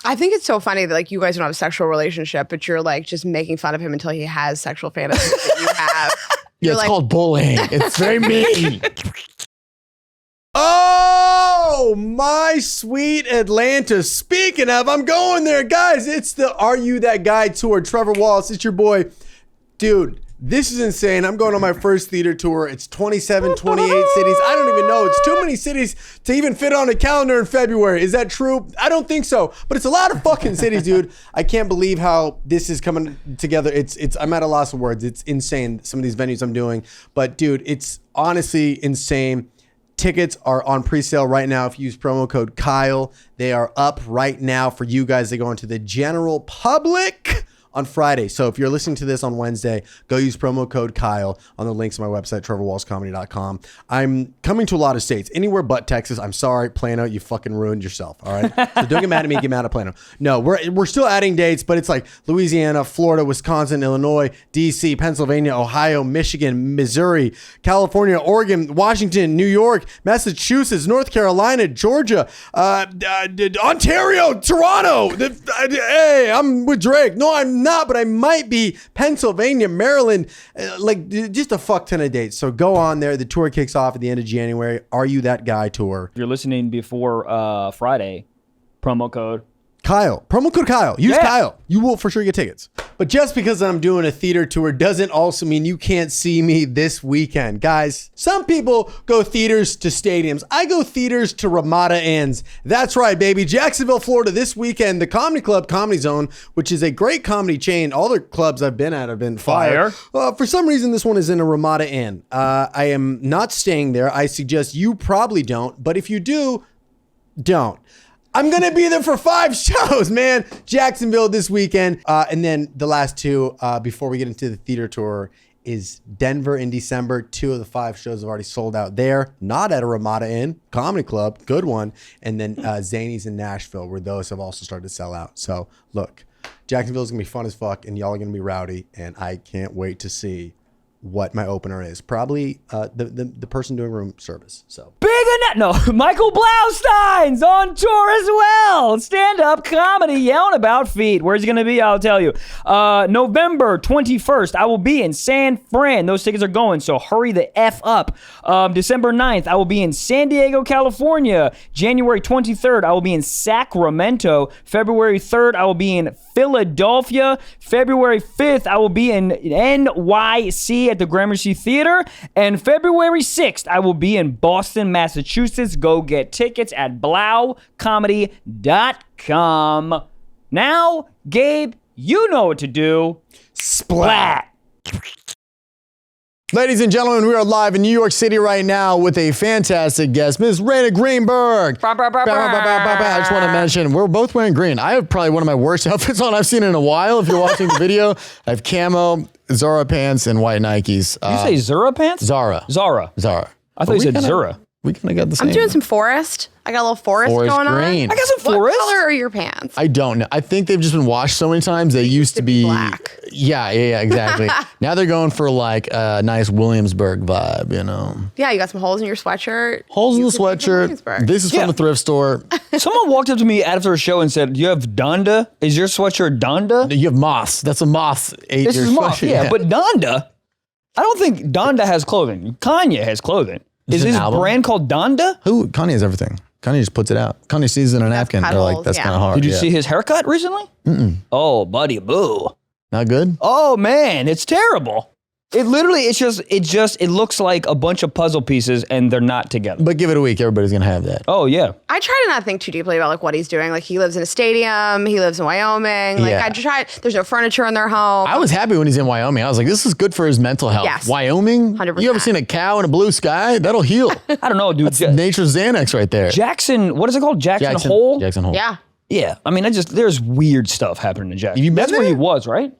I think it's so funny that like you guys don't have a sexual relationship, but you're like just making fun of him until he has sexual fantasies that you have. Yeah, it's called bullying. It's very mean. Oh, my sweet Atlanta. Speaking of, I'm going there, guys. It's the Are You That Guy tour. Trevor Wallace, it's your boy. Dude, this is insane. I'm going on my first theater tour. It's 27, 28 cities. I don't even know. It's too many cities to even fit on a calendar in February. Is that true? I don't think so. But it's a lot of fucking cities, dude. I can't believe how this is coming together. I'm at a loss of words. It's insane, some of these venues I'm doing. But, dude, it's honestly insane. Tickets are on pre-sale right now. If you use promo code Kyle, they are up right now for you guys. They go into the general public on Friday. So if you're listening to this on Wednesday, go use promo code Kyle on the links on my website, trevorwallscomedy.com. I'm coming to a lot of states, anywhere but Texas. I'm sorry, Plano, you fucking ruined yourself. All right. So don't get mad at me, get mad at Plano. No, we're still adding dates, but it's like Louisiana, Florida, Wisconsin, Illinois, DC, Pennsylvania, Ohio, Michigan, Missouri, California, Oregon, Washington, New York, Massachusetts, North Carolina, Georgia, Ontario, Toronto. Hey, I'm with Drake. No, I'm not, but I might be. Pennsylvania, Maryland, just a fuck ton of dates. So go on there. The tour kicks off at the end of January. Are You That Guy tour? If you're listening before Friday, promo code Kyle. Promo code Kyle. Use Kyle. You will for sure get tickets. But just because I'm doing a theater tour doesn't also mean you can't see me this weekend. Guys, some people go theaters to stadiums. I go theaters to Ramada Inns. That's right, baby. Jacksonville, Florida this weekend, the Comedy Club Comedy Zone, which is a great comedy chain. All the clubs I've been at have been fire. For some reason, this one is in a Ramada Inn. I am not staying there. I suggest you probably don't. But if you do, don't. I'm going to be there for 5 shows, man. Jacksonville this weekend. And then the last 2 before we get into the theater tour is Denver in December. 2 of the 5 shows have already sold out there. Not at a Ramada Inn. Comedy Club. Good one. And then Zanies in Nashville, where those have also started to sell out. So, look, Jacksonville is going to be fun as fuck, and y'all are going to be rowdy. And I can't wait to see what my opener is. Probably the person doing room service. So big enough. No, Michael Blaustein's on tour as well. Stand-up comedy, yelling about feet. Where's he going to be? I'll tell you. November 21st, I will be in San Fran. Those tickets are going, so hurry the F up. December 9th, I will be in San Diego, California. January 23rd, I will be in Sacramento. February 3rd, I will be in Philadelphia. February 5th, I will be in NYC at the Gramercy Theater. And February 6th, I will be in Boston, Massachusetts. Go get tickets at BlauComedy.com. Now, Gabe, you know what to do. Splat. Ladies and gentlemen, we are live in New York City right now with a fantastic guest, Miss Rayna Greenberg. I just want to mention, we're both wearing green. I have probably one of my worst outfits on I've seen in a while. If you're watching the video, I have camo, Zara pants, and white Nikes. Did you say Zara pants? Zara. I thought you said Zara. We kind of got the same. I'm doing some forest. I got a little forest going green. on. I got some forest. What color are your pants? I don't know. I think they've just been washed so many times. They used to be black. Yeah, exactly. Now they're going for like a nice Williamsburg vibe, you know. Yeah, you got some holes in your sweatshirt. Holes in the sweatshirt. This is from a thrift store. Someone walked up to me after a show and said, "Do you have Donda? Is your sweatshirt Donda?" You have moths. That's a moth. This is moth. Yeah, but Donda. I don't think Donda has clothing. Kanye has clothing. Is his brand called Donda? Who? Kanye has everything. Kanye just puts it out. Kanye sees it in a napkin. They're like, that's kind of hard. Did you see his haircut recently? Oh, buddy, boo. Not good? Oh, man, it's terrible. It literally, it looks like a bunch of puzzle pieces and they're not together. But give it a week, everybody's going to have that. Oh, yeah. I try to not think too deeply about like what he's doing. Like he lives in a stadium, he lives in Wyoming. Like I try, there's no furniture in their home. I was happy when he's in Wyoming. I was like, this is good for his mental health. Yes. Wyoming? 100%. You ever seen a cow in a blue sky? That'll heal. I don't know, dude. That's nature's Xanax right there. Jackson, what is it called? Jackson Hole? Jackson Hole. Yeah. Yeah, I mean, there's weird stuff happening in Jackson. That's where he was, right?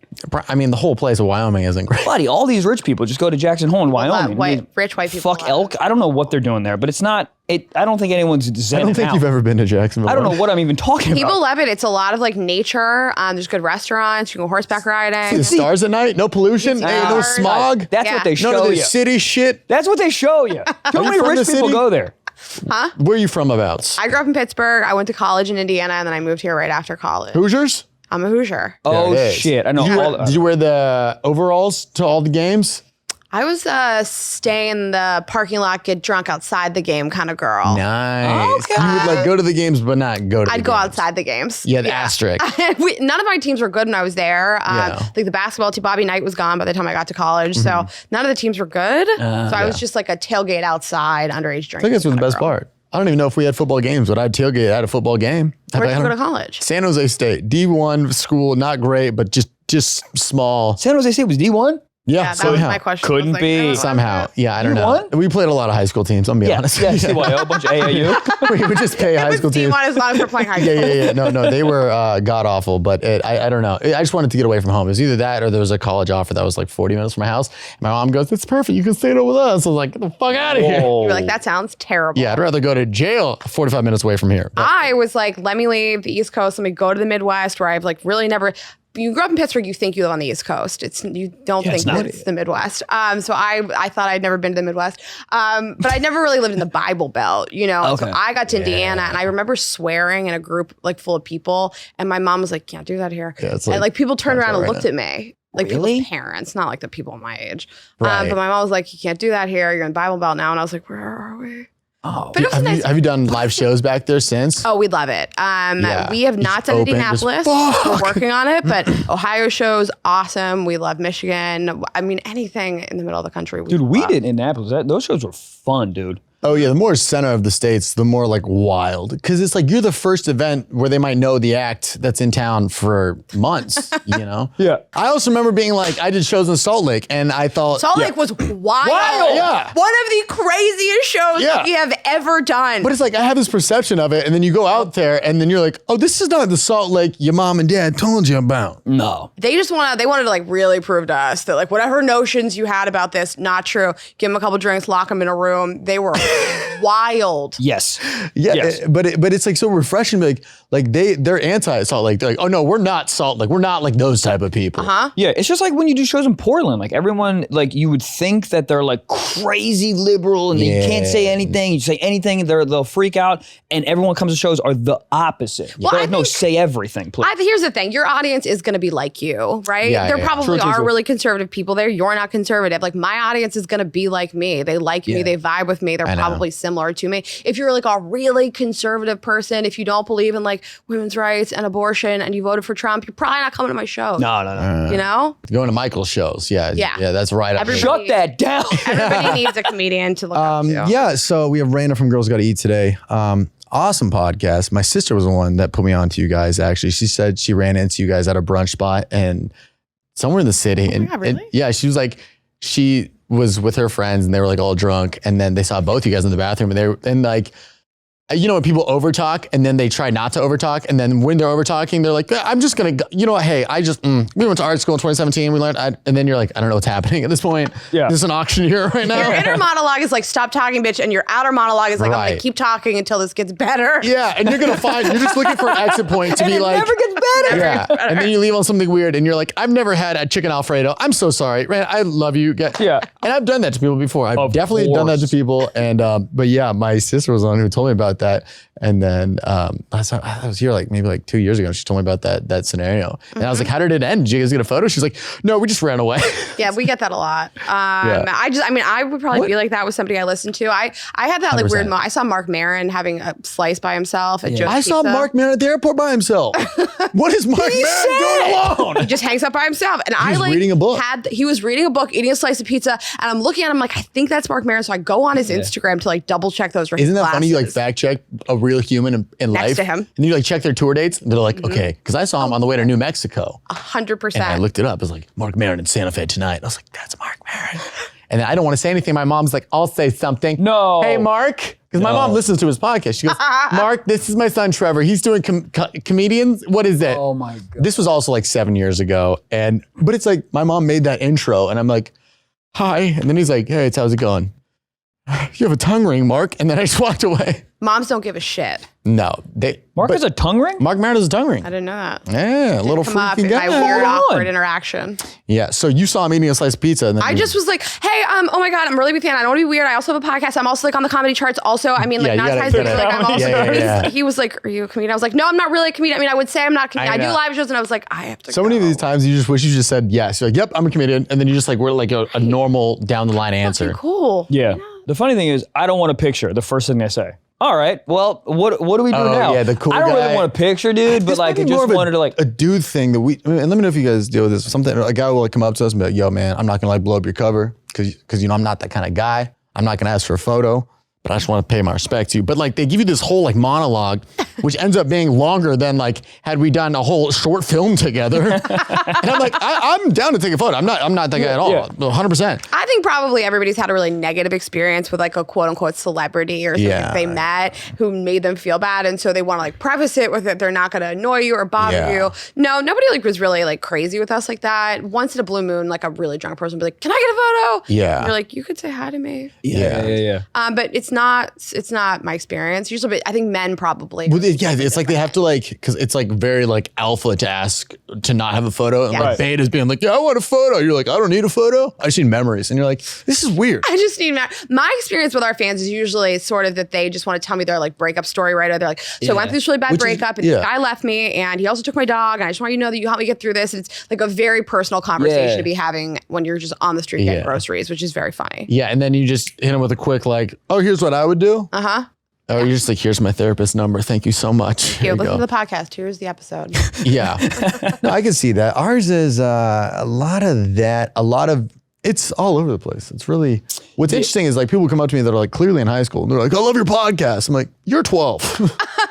I mean, the whole place of Wyoming isn't great. Buddy, all these rich people just go to Jackson Hole in Wyoming. Rich white people. Fuck elk. I don't know what they're doing there, but it's not. I don't think anyone's zen. I don't think you've ever been to Jacksonville. I don't know what I'm even talking about. People love it. It's a lot of like nature. There's good restaurants. You can go horseback riding. See the stars at night. No pollution. Hey, no smog. That's what they show you. None of this city shit. That's what they show you. How many rich people go there? Huh? Where are you from abouts? I grew up in Pittsburgh. I went to college in Indiana, and then I moved here right after college. Hoosiers? I'm a Hoosier. Oh, There it is. shit. I know. Did you wear the overalls to all the games? I was stay in the parking lot, get drunk outside the game kind of girl. Nice. Okay. You would like go to the games, but not go to I'd the go games. outside the games. Yeah, the asterisk. None of my teams were good when I was there. Like the basketball team, Bobby Knight was gone by the time I got to college. So none of the teams were good. So I was just like a tailgate outside, underage drinking. I think that's the best part. I don't even know if we had football games, but I'd tailgate at a football game. Where'd you go to college? San Jose State. D1 school, not great, but just small. San Jose State was D1? Yeah, that was my question. Couldn't be. Somehow. Yeah, I don't know. won? We played a lot of high school teams, I'm being honest. Yeah, CYO, a bunch of AAU. We would just pay high school teams. D1 as long as we're playing high school. Yeah. No, they were god awful, but I don't know. I just wanted to get away from home. It was either that or there was a college offer that was like 40 minutes from my house. And my mom goes, "It's perfect. You can stay there with us." I was like, "Get the fuck out of here." You were like, that sounds terrible. Yeah, I'd rather go to jail 45 minutes away from here. But I was like, let me leave the East Coast. Let me go to the Midwest where I've like really never. You grew up in Pittsburgh, you think you live on the East Coast. You don't think it's the Midwest. So I thought I'd never been to the Midwest. But I never really lived in the Bible Belt, you know? Okay. So I got to Indiana and I remember swearing in a group like full of people. And my mom was like, can't do that here. Yeah, it's and like people turned around and right looked at me. Like Really? people's parents, not like the people my age. Right. But my mom was like, you can't do that here. You're in Bible Belt now. And I was like, where are we? Oh, But it was nice. have you done live shows back there since? Oh, we'd love it. We have not done open, Indianapolis. just We're working on it, but Ohio show's awesome. We love Michigan. I mean, anything in the middle of the country. dude, we did Indianapolis. Those shows were fun, dude. Oh yeah, the more center of the states, the more like wild. Because it's like you're the first event where they might know the act that's in town for months, you know? Yeah. I also remember being like, I did shows in Salt Lake and I thought Salt Lake was wild. Yeah. One of the craziest shows Yeah. we have ever done. but it's like I have this perception of it, and then you go out there and then you're like, oh, this is not the Salt Lake your mom and dad told you about. No. they wanted to like really prove to us that like whatever notions you had about this, not true. Give them a couple drinks, lock them in a room. They were wild. Yes. Yeah, Yes. but it's like so refreshing. Like they're anti Salt Lake. They're like, oh no, we're not Salt Lake. We're not like those type of people. Yeah, it's just like when you do shows in Portland. Like everyone, like you would think that they're like crazy liberal and you can't say anything. You say anything, they'll freak out. And everyone comes to shows are the opposite. Well, They're I like, no, think- say everything, please. Here's the thing. Your audience is going to be like you, right? Yeah, there yeah. probably True, are true. really conservative people there. You're not conservative. Like my audience is going to be like me. They like me. They vibe with me. They're know. probably similar to me. If you're like a really conservative person, if you don't believe in like women's rights and abortion and you voted for Trump, you're probably not coming to my show. No. You know? Going to Michael's shows. Yeah, Yeah. that's right up Everybody- there. Shut that down. Everybody needs a comedian to look up to. Yeah, so we have Rayna from Girls Gotta Eat today. Awesome podcast. My sister was the one that put me on to you guys, actually. She said she ran into you guys at a brunch spot and somewhere in the city. And, God, really? and yeah, she was like, she was with her friends and they were like all drunk. And then they saw both you guys in the bathroom and and like, you know, when people overtalk and then they try not to overtalk. And then when they're overtalking, they're like, I'm just going to, you know what? Hey, we went to art school in 2017. We learned, and then you're like, I don't know what's happening at this point. Yeah. This is an auctioneer right now. Your inner monologue is like, stop talking, bitch. And your outer monologue is like, I'm going Right. to keep talking until this gets better. Yeah. And you're just looking for an exit point to And be it like, never gets better. yeah. And then you leave on something weird and you're like, I've never had a chicken Alfredo. I'm so sorry. Rand, I love you. Yeah. And I've done that to people before. I've Of definitely done that to course. people. And, but yeah, my sister was the one who told me about that. And then I was here like maybe like 2 years ago. She told me about that scenario. And I was like, how did it end? Did you guys get a photo? She's like, no, we just ran away. Yeah, we get that a lot. I would probably be like that with somebody I listen to. I had that like 100%. weird I saw Mark Maron having a slice by himself at Joe's I saw Pizza. Mark Maron at the airport by himself. What is Mark Maron doing alone? He just hangs out by himself. And I was like reading a book. he was reading a book, eating a slice of pizza, and I'm looking at him like, I think that's Mark Maron. So I go on his Instagram to like double check those. Isn't that funny? You like fact check a real human in Next life. to him. And you like check their tour dates. And they're like, okay, because I saw him on the way to New Mexico. 100%. And I looked it up. It was like, Mark Maron in Santa Fe tonight. And I was like, that's Mark Maron. And then I don't want to say anything. My mom's like, I'll say something. No. Hey, Mark. Because my mom listens to his podcast. She goes, Mark, this is my son, Trevor. He's doing comedians. What is it? Oh my God. This was also like 7 years ago. But it's like, my mom made that intro. And I'm like, hi. And then he's like, hey, how's it going? You have a tongue ring, Mark. And then I just walked away. Moms don't give a shit. No. Mark has a tongue ring? Mark Maron has a tongue ring. I didn't know that. Yeah, a little Come up freaky in guy. my weird, Hold on. awkward interaction. Yeah, so you saw him eating a slice of pizza. And then I just was like, hey, oh my God, I'm a really big fan. I don't want to be weird. I also have a podcast. I'm also like on the comedy charts. Also, I mean, like, Yeah, not you ties, gotta- but like, I'm also. Yeah. He was like, are you a comedian? I was like, no, I'm not really a comedian. I mean, I would say I'm not a comedian. I do know. live shows, and I was like, I have to So go. many of these times you just wish you just said yes. You're like, yep, I'm a comedian. And then you just like, we're like a normal down the line answer. Cool. Yeah. The funny thing is, I don't want a picture. The first thing they say. All right. Well, what do we do now? Yeah, the cool I don't guy. really want a picture, dude. But This like, might I be more just of wanted to like. a dude thing that and let me know if you guys deal with this. Something a guy will like come up to us and be like, yo, man, I'm not gonna like blow up your cover because you know I'm not that kind of guy. I'm not gonna ask for a photo, but I just want to pay my respect to you. But like they give you this whole like monologue, which ends up being longer than like had we done a whole short film together. And I'm like, I'm down to take a photo. I'm not that guy at all. Yeah. 100%. I think probably everybody's had a really negative experience with like a quote unquote celebrity or something that they met who made them feel bad. And so they want to like preface it with it. They're not going to annoy you or bother you. No, nobody like was really like crazy with us like that. Once in a blue moon, like a really drunk person would be like, can I get a photo? Yeah. And you're like, you could say hi to me. Yeah. But it's not my experience. Usually, I think men probably. Well, yeah, it's like they have to like, because it's like very like alpha to ask to not have a photo. And like betas being like, yeah, I want a photo. You're like, I don't need a photo. I just need memories. And you're like, this is weird. I just need my experience with our fans is usually sort of that they just want to tell me their like breakup story, right? Or they're like, so I went through this really bad breakup and this guy left me and he also took my dog and I just want you to know that you helped me get through this. And it's like a very personal conversation to be having when you're just on the street getting groceries, which is very funny. Yeah, and then you just hit him with a quick like, oh, here's what I would do. Oh, you're just like, here's my therapist number. Thank you so much. Here, listen to the podcast. Here's the episode. Yeah. No, I can see that. Ours is a lot of that. It's all over the place. It's really, what's interesting is like people come up to me that are like clearly in high school and they're like, I love your podcast. I'm like, you're 12.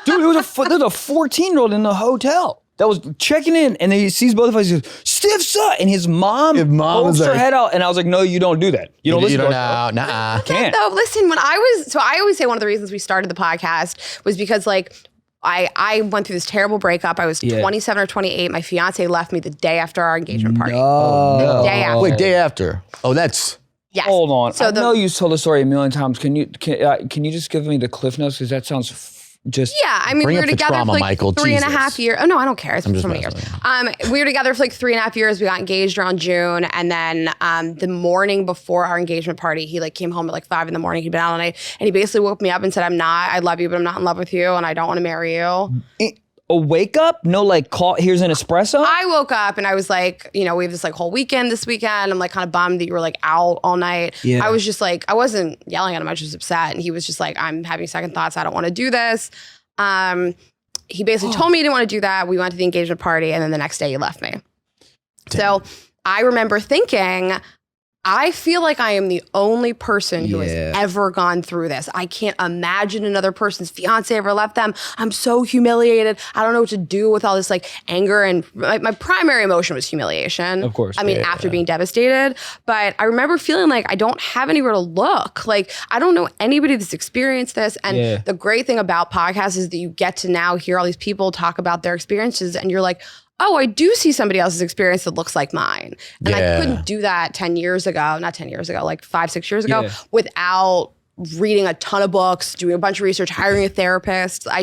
Dude, there's a 14-year-old in the hotel that was checking in, and he sees both of us. He goes, "Stiff suck," and his mom holds her head out, and I was like, "No, you don't do that. You don't listen to us." Nah. Can't. No, listen. I always say one of the reasons we started the podcast was because like I went through this terrible breakup. I was 27 or 28. My fiance left me the day after our engagement party. No. Day after. Wait, day after. Oh, that's. Yes. Hold on. So I know you told the story a million times. Can you just give me the cliff notes because that sounds just. Yeah, I mean, Bring we up were the together trauma, for like Michael. 3.5 years. Oh no, I don't care. It's been so many years. messing We were together for like 3.5 years. We got engaged around June, and then the morning before our engagement party, he like came home at like 5 a.m. He'd been out all night, and he basically woke me up and said, I love you, but I'm not in love with you, and I don't want to marry you." A wake up? No, like call. Here's an espresso. I woke up and I was like, we have this like whole weekend this weekend. I'm like kind of bummed that you were like out all night. Yeah. I was just like, I wasn't yelling at him. I was just upset. And he was just like, I'm having second thoughts. I don't want to do this. He basically told me he didn't want to do that. We went to the engagement party and then the next day he left me. Damn. So I remember thinking, I feel like I am the only person who has ever gone through this. I can't imagine another person's fiance ever left them. I'm so humiliated. I don't know what to do with all this like anger. And my primary emotion was humiliation. Of course. I mean, after being devastated. But I remember feeling like I don't have anywhere to look. Like, I don't know anybody that's experienced this. And the great thing about podcasts is that you get to now hear all these people talk about their experiences and you're like, oh, I do see somebody else's experience that looks like mine. And I couldn't do that 10 years ago, not 10 years ago, like 5-6 years ago, without reading a ton of books, doing a bunch of research, hiring a therapist. I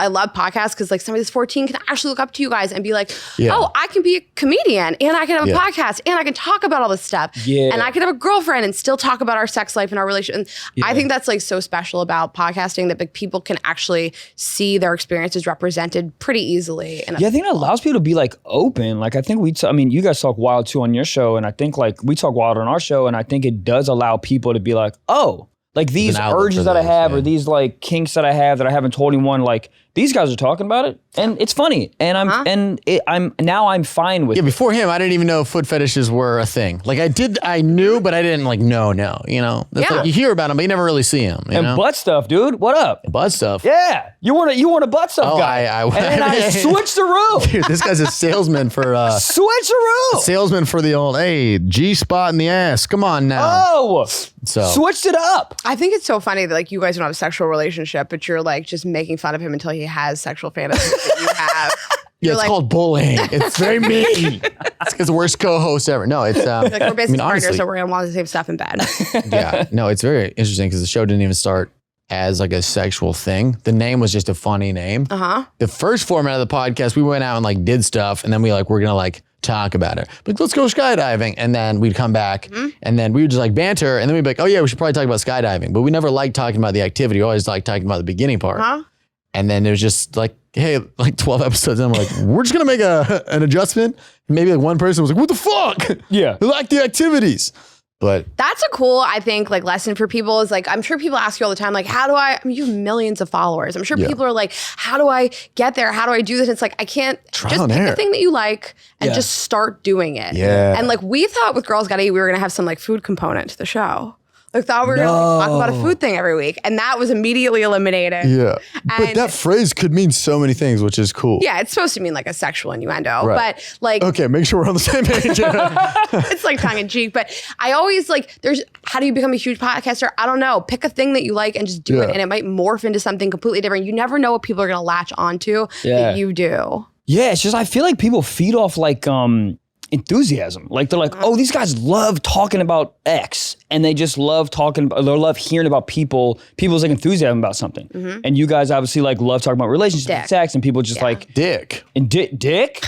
love podcasts because like somebody that's 14 can actually look up to you guys and be like, oh, I can be a comedian and I can have a podcast and I can talk about all this stuff. And I can have a girlfriend and still talk about our sex life and our relationship. And I think that's like so special about podcasting that like, people can actually see their experiences represented pretty easily. I think it allows people to be like open. Like I think you guys talk wild too on your show. And I think like we talk wild on our show. And I think it does allow people to be like, oh, like these urges that I have or these like kinks that I have that I haven't told anyone, like these guys are talking about it and it's funny and I'm fine with it. Before him, I didn't even know foot fetishes were a thing. Like I knew, but I didn't like know, That's like you hear about them, but you never really see them. You know? Butt stuff, dude. What up? Butt stuff. Yeah. You want a butt stuff guy. And then I switched the room. Dude, this guy's a salesman for switch the room. Salesman for the old G-spot in the ass. Come on now. Oh. So switched it up. I think it's so funny that like you guys don't have a sexual relationship, but you're like just making fun of him until he has sexual fantasies that you have. You're it's like, called bullying. It's very mean. It's the worst co-host ever. No, it's like we're business partners, honestly, so we're gonna want the same stuff in bed. yeah, no, it's very interesting because the show didn't even start as like a sexual thing. The name was just a funny name. The first format of the podcast, we went out and like did stuff, and then we're gonna like talk about it. Like, let's go skydiving, and then we'd come back, and then we would just like banter, and then we'd be like, oh yeah, we should probably talk about skydiving. But we never liked talking about the activity. We always liked talking about the beginning part. And then it was just like, hey, like 12 episodes, and I'm like, we're just gonna make an adjustment. And maybe like one person was like, what the fuck? Yeah, we like the activities. But that's a cool, I think, like lesson for people is like, I'm sure people ask you all the time, like, I mean, you have millions of followers. I'm sure people are like, how do I get there? How do I do this? It's like, I can't just pick a thing that you like and just start doing it. Yeah. And like, we thought with Girls Gotta Eat, we were going to have some like food component to the show. Like, thought we were going to talk about a food thing every week. And that was immediately eliminated. yeah, but And- that phrase could mean so many things, which is cool. Yeah, it's supposed to mean like a sexual innuendo, but like, Okay, make sure we're on the same page. it's like tongue in cheek. But I always like, how do you become a huge podcaster? I don't know. Pick a thing that you like and just do it. And it might morph into something completely different. You never know what people are going to latch onto that you do. Yeah, it's just I feel like people feed off like enthusiasm. Like they're like, oh, these guys love talking about X, and they just love they love hearing about people's like enthusiasm about something. And you guys obviously like love talking about relationships and sex, and people just like Dick. and dick.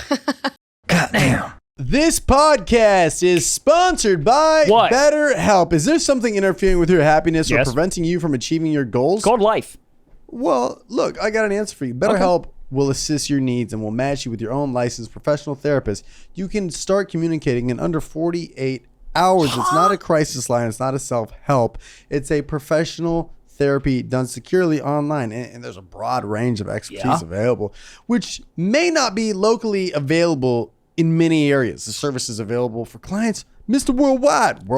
Goddamn. This podcast is sponsored by What? BetterHelp. Is there something interfering with your happiness or Yes. preventing you from achieving your goals? It's called life. Well, look, I got an answer for you. BetterHelp will assist your needs and will match you with your own licensed professional therapist. You can start communicating in under 48 hours. It's not a crisis line. It's not a self-help. It's a professional therapy done securely online. And there's a broad range of expertise available, which may not be locally available in many areas. The service is available for clients, Mr. Worldwide.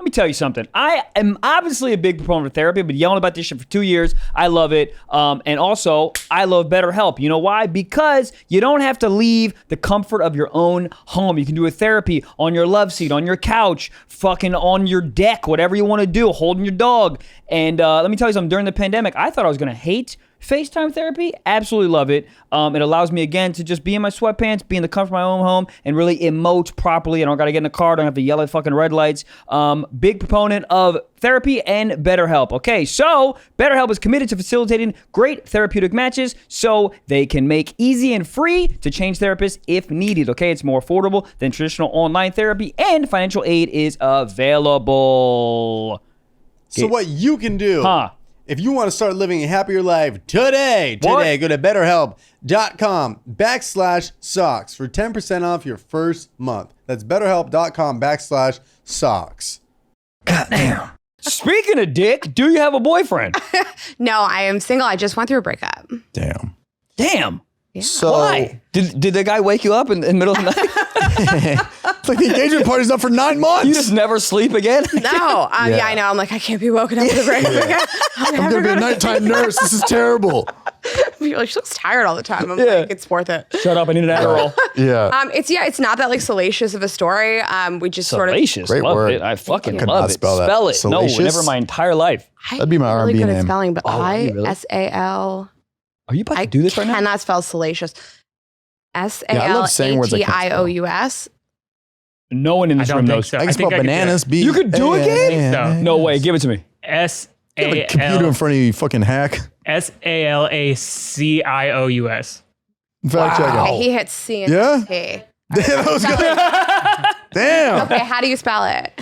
Let me tell you something. I am obviously a big proponent of therapy. I've been yelling about this shit for 2 years. I love it. And also, I love BetterHelp. You know why? Because you don't have to leave the comfort of your own home. You can do a therapy on your love seat, on your couch, fucking on your deck, whatever you want to do, holding your dog. And let me tell you something. During the pandemic, I thought I was going to hate FaceTime therapy. Absolutely love it. It allows me, again, to just be in my sweatpants, be in the comfort of my own home, and really emote properly. I don't got to get in the car. I don't have to yell at fucking red lights. Big proponent of therapy and BetterHelp. Okay, so BetterHelp is committed to facilitating great therapeutic matches so they can make easy and free to change therapists if needed. Okay, it's more affordable than traditional online therapy, and financial aid is available. So what you can do, if you want to start living a happier life today, go to BetterHelp.com/socks for 10% off your first month. That's BetterHelp.com/socks. Goddamn. Speaking of dick, do you have a boyfriend? No, I am single. I just went through a breakup. Damn. Yeah. So Why? Did the guy wake you up in the middle of the night? it's like the engagement party's up for 9 months. You just never sleep again? No. Yeah, I know. I'm like, I can't be woken up with a breakup again. I'm gonna be a nighttime nurse. This is terrible. You're like, she looks tired all the time. I'm like, it's worth it. Shut up, I need an Adderall. Yeah. It's not that like salacious of a story. We just Salacious. Great Love word. it. I fucking I could love not it. spell that. Spell it. Salacious? No, never my entire life. That'd be my really R&B good at name. spelling, but are you really? ISAL. Are you about to do this right now? I cannot spell salacious. I love saying words I can't spell. SALATIOUS. No one in this room knows. I can spell bananas. B. You could do it, Gabe? So. No way. Give it to me. You have a computer in front of you, you fucking hack. SALACIOUS. Fact check Okay, out. he hit C and Yeah? T. Damn, that was good. Damn. Okay, how do you spell it?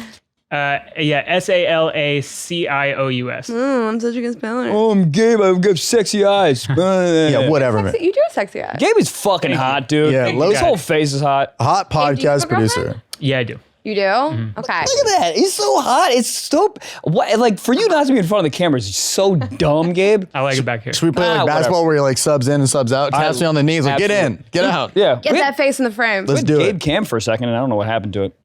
SALACIOUS. I'm such a good speller. Oh, I'm Gabe. I've got sexy eyes. Yeah, whatever, man. You do have sexy eyes. Gabe is fucking hot, dude. Yeah, His whole face is hot. Hot do you have podcast a girlfriend? producer. Yeah, I do. You do? Mm-hmm. Okay. Look at that. He's so hot. It's so... What, like, for you not to be in front of the camera is so dumb, Gabe. I like it back here. Should we play like basketball where he like subs in and subs out? Taps me on the knees, like get in, get out. Yeah. Get that face in the frame. Let's do Gabe it. Cam for a second, and I don't know what happened to it.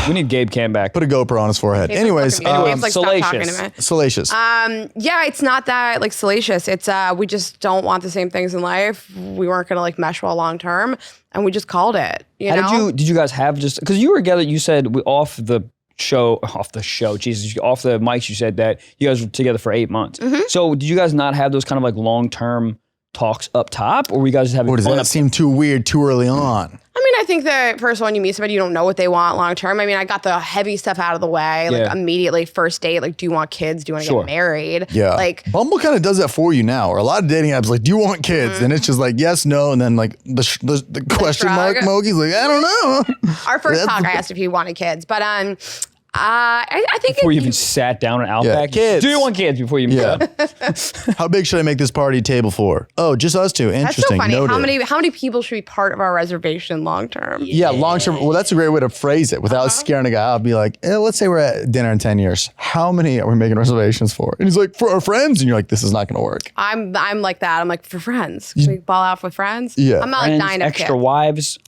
We need Gabe Cam back. Put a GoPro on his forehead. Gabe's Anyways, like, Gabe's like, stop talking salacious. to me. salacious. Yeah, it's not that like salacious. It's we just don't want the same things in life. We weren't gonna like mesh well long term, and we just called it. You know? Did you guys have just because you were together? You said off the show, Jesus, off the mics. You said that you guys were together for 8 months. Mm-hmm. So did you guys not have those kind of like long term talks up top, or were you guys just having Or does fun that up seem too weird too early on? I mean, I think that first of all, when you meet somebody, you don't know what they want long term. I mean, I got the heavy stuff out of the way, like Yeah. immediately first date, like, do you want kids? Do you want to Sure. get married? Yeah. Like, Bumble kind of does that for you now. Or a lot of dating apps like, do you want kids? And it's just like, yes, no. And then like the question mark shrug. emoji's like, I don't know. our first That's- talk, I asked if he wanted kids, but I think before you even sat down at Outback? kids. Do you want kids before you Yeah. got? How big should I make this party table for? Oh, just us two. that's so Interesting. funny. Noted. How many people should be part of our reservation long term? Yeah, long term. Well, that's a great way to phrase it without scaring a guy out. Be like, let's say we're at dinner in 10 years. How many are we making reservations for? And he's like, for our friends. And you're like, this is not going to work. I'm like that. I'm like, for friends. Can we ball out with friends? Yeah. I'm not like Friends, dying of extra kids. wives.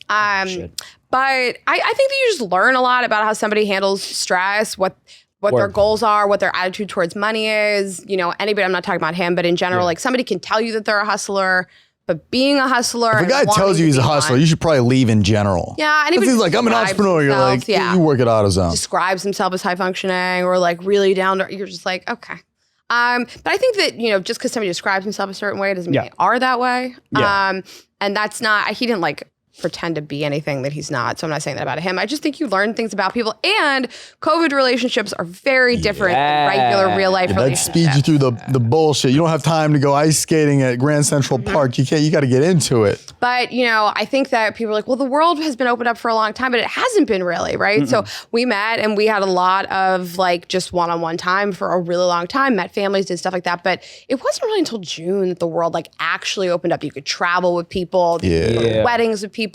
But I think that you just learn a lot about how somebody handles stress, what their Word. goals are, what their attitude towards money is. You know, anybody, I'm not talking about him, but in general, like somebody can tell you that they're a hustler, but being a hustler. If a guy tells you he's a hustler, you should probably leave in general. Yeah, anybody If he's like, I'm an describes entrepreneur. You're like, themselves, you work at AutoZone. describes himself as high functioning or like really down to, you're just like, okay. But I think that, you know, just because somebody describes himself a certain way doesn't mean they are that way. Yeah. And that's not, he didn't like pretend to be anything that he's not. So I'm not saying that about him. I just think you learn things about people, and COVID relationships are very different than regular real life That relationships. speeds you through the bullshit. You don't have time to go ice skating at Grand Central Park. You got to get into it. But, you know, I think that people are like, well, the world has been opened up for a long time, but it hasn't been really, right? So we met and we had a lot of like just one-on-one time for a really long time, met families, did stuff like that. But it wasn't really until June that the world like actually opened up. You could travel with people, you could go to weddings with people,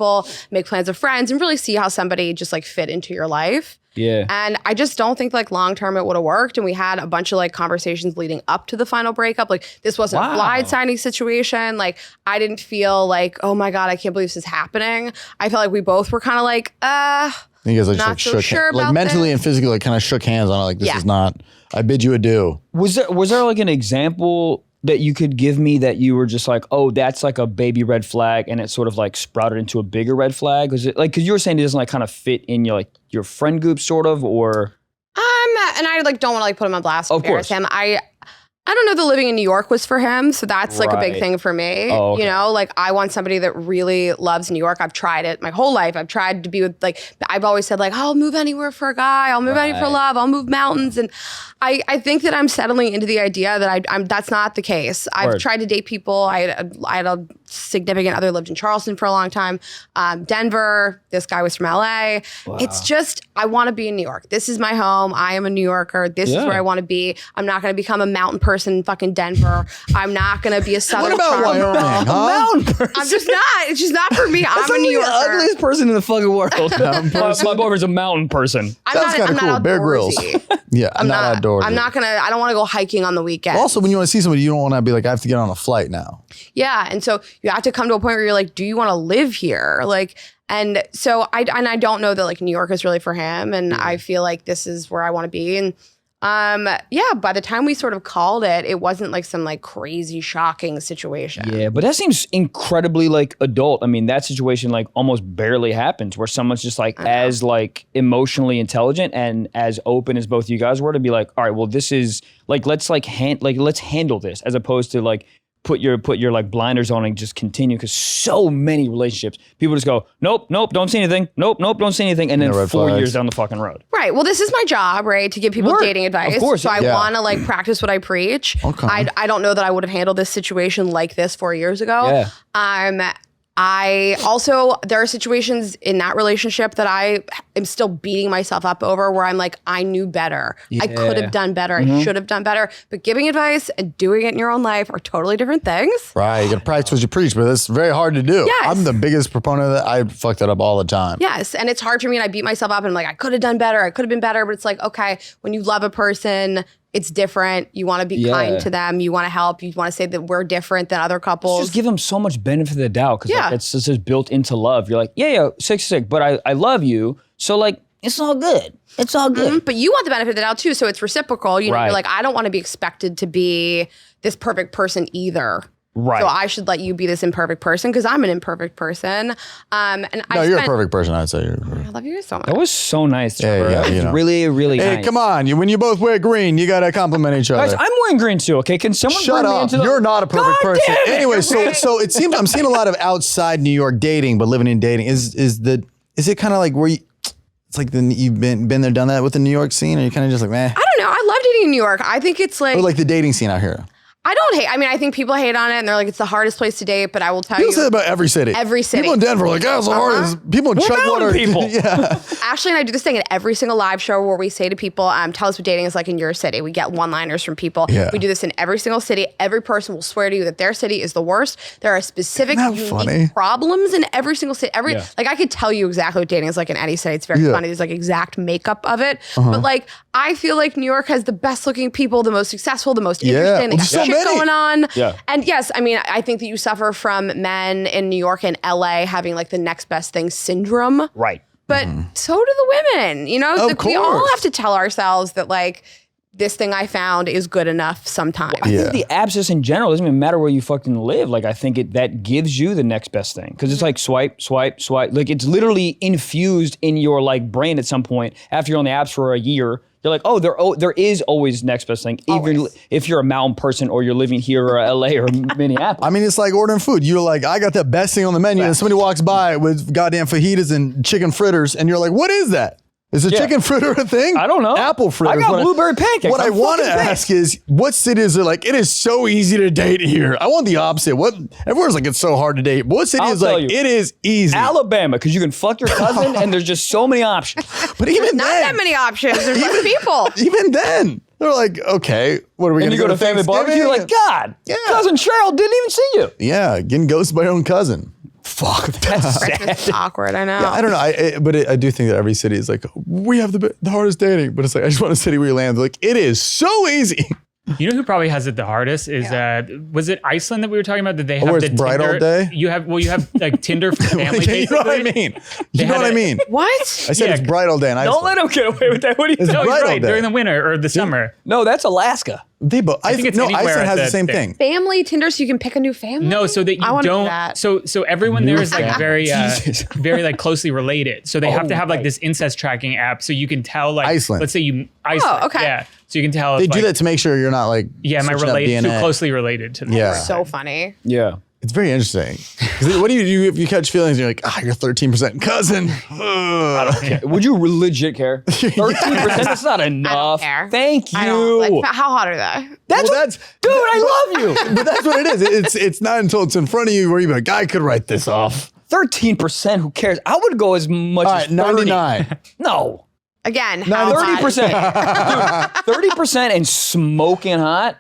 make plans with friends, and really see how somebody just like fit into your life. Yeah. And I just don't think like long term it would have worked. And we had a bunch of like conversations leading up to the final breakup. Like this wasn't a blindsiding situation. Like I didn't feel like, oh my God, I can't believe this is happening. I felt like we both were kind of like, You guys like, Not just so shook sure hands. Like about mentally this. and physically, like kind of shook hands on it. Like this Yeah. is not. I bid you adieu. Was there like an example that you could give me that you were just like, oh, that's like a baby red flag, and it sort of like sprouted into a bigger red flag? Was it like, because you were saying it doesn't like kind of fit in your like your friend group sort of, or? and I like don't want to like put him on blast. Of Embarrass course. him. I don't know that living in New York was for him, so that's like a big Right. thing for me. Oh, okay. You know, like I want somebody that really loves New York. I've tried it my whole life. I've tried to be with like, I've always said like, I'll move anywhere for a guy. I'll move anywhere for love. I'll move mountains. And I think that I'm settling into the idea that I'm that's not the case. I've Word. tried to date people. I had a significant other, lived in Charleston for a long time. Denver, this guy was from LA. It's just, I want to be in New York. This is my home. I am a New Yorker. This is Yeah. where I want to be. I'm not going to become a mountain person in fucking Denver. I'm not going to be a Southern What about charm Wyoming? girl. Huh? I'm just not. It's just not for me. I'm a New Yorker. The ugliest person in the fucking world. my boyfriend's a mountain person. I'm Sounds not, kinda I'm cool. not Bear Grylls. outdoorsy. Yeah, I'm not outdoors. I'm not gonna. I don't want to go hiking on the weekend. Also, when you want to see somebody, you don't want to be like, I have to get on a flight now. Yeah, and so you have to come to a point where you're like, do you want to live here? Like, and so I don't know that like New York is really for him, and I feel like this is where I want to be. And yeah, by the time we sort of called it, it wasn't like some like crazy shocking situation. Yeah, but that seems incredibly like adult. I mean, that situation like almost barely happens where someone's just like as like emotionally intelligent and as open as both you guys were to be like, all right, well, this is like let's like let's handle this, as opposed to like put your like blinders on and just continue, because so many relationships people just go nope, don't see anything, nope, don't see anything, and then No red 4 flags. years down the fucking road. Right. Well, this is my job, right? To give people Word. dating advice. Of course, So I yeah. want to like practice what I preach. Okay. I don't know that I would have handled this situation like this 4 years ago. Yeah. I also, there are situations in that relationship that I am still beating myself up over where I'm like, I knew better. I could have done better. I should have done better. But giving advice and doing it in your own life are totally different things. Right, you got to practice what you preach, but it's very hard to do. Yes. I'm the biggest proponent of that. I fuck that up all the time. Yes. And it's hard for me, and I beat myself up and I'm like, I could have done better. I could have been better. But it's like, okay, when you love a person, it's different. You want to be kind to them. You want to help. You want to say that we're different than other couples. Just give them so much benefit of the doubt, because Yeah. like, it's just built into love. You're like, yeah, sick, but I love you. So like, it's all good. It's all good. But you want the benefit of the doubt too, so it's reciprocal. You know, Right. you're like, I don't want to be expected to be this perfect person either. Right. So I should let you be this imperfect person because I'm an imperfect person. You're a perfect person. I'd say you're. I love you so much. That was so nice. Trevor. yeah, That was you know. really, really Hey, nice. come on! When you both wear green, you gotta compliment each other. Guys, I'm wearing green too. Okay, can someone Shut bring me up! into the? You're not a perfect God person. damn it! Anyway, so it seems I'm seeing a lot of outside New York dating, but living in dating is it kind of like where you? It's like you've been there, done that with the New York scene, or you kind of just like, meh? I don't know. I love dating in New York. I think it's Or like the dating scene out here. I don't hate. I mean, I think people hate on it, and they're like, it's the hardest place to date. But I will tell People you, say that about every city. Every city. People in Denver are like, it's the hardest. People in Chugwater. people. Yeah. Ashley and I do this thing at every single live show where we say to people, tell us what dating is like in your city. We get one-liners from people. Yeah. We do this in every single city. Every person will swear to you that their city is the worst. There are specific Isn't that unique funny? problems in every single city. Yeah. Like I could tell you exactly what dating is like in any city. It's very Yeah. funny. There's like exact makeup of it. But like I feel like New York has the best looking people, the most successful, the most interesting. They got Well, there's so shit many. going on. Yeah. And yes, I mean, I think that you suffer from men in New York and LA having like the next best thing syndrome. Right. But so do the women, you know? Of We all course. have to tell ourselves that like this thing I found is good enough sometimes. I think the abscess in general doesn't even matter where you fucking live. Like I think that gives you the next best thing because it's like swipe, swipe, swipe. Like it's literally infused in your like brain at some point after you're on the apps for a year. You're like, there is always next best thing, even Always. if you're a mountain person or you're living here or LA or Minneapolis. I mean, it's like ordering food. You're like, I got the best thing on the menu, and somebody walks by with goddamn fajitas and chicken fritters, and you're like, what is that? Is a chicken fritter a thing? I don't know. Apple fritters. I got What blueberry pancakes. What I I'm want to fucking ask is, what city is it like? It is so easy to date here. I want the opposite. Everyone's like, it's so hard to date. What city I'll is tell like, you. it is easy. Alabama, because you can fuck your cousin and there's just so many options. But even Not then, that many options. There's less people. even then, they're like, okay, what are we And going you go to family barbecue, you're like, God, Yeah. cousin Cheryl didn't even see you. yeah, getting ghosted by your own cousin. Fuck. That's sad. It's awkward, I know. I don't know. But I do think that every city is like, we have the hardest dating. But it's like, I just want a city where you land. Like, it is so easy. You know who probably has it the hardest is was it Iceland that we were talking about? That they have where the it's bright Tinder, all day? You have like Tinder for family. you know what I basically. mean? You know had what I it- mean? What? I said it's bright all day in Iceland. Don't let him get away with that. What are you It's doing? No, bright you're all right. day. During the winter or the summer. No, that's Alaska. I think it's no, anywhere Iceland has the that same they- thing. Family Tinder so you can pick a new family? No, so that I you wanna do don't. that. So everyone there is like very, Jesus. very like closely related. So they have to have like right. this incest tracking app, so you can tell like Iceland. Let's say you Iceland. okay. Yeah. So you can tell. They if, do like, that to make sure you're not like Yeah, am I switching up related? Too DNA. closely related to them. Yeah. So funny. Yeah. It's very interesting. 'Cause what do you do if you catch feelings? You're like, you're 13% cousin. Ugh. Would you legit care? 13%? That's not enough. care. Thank you. I don't, like, how hot are they? That's, Well, dude, I love you. But that's what it is. It's not until it's in front of you where you're like, I could write this off. 13%, who cares? I would go as much All as right, 30. 99. No. Again, how 30%. hot? Dude, 30% and smoking hot?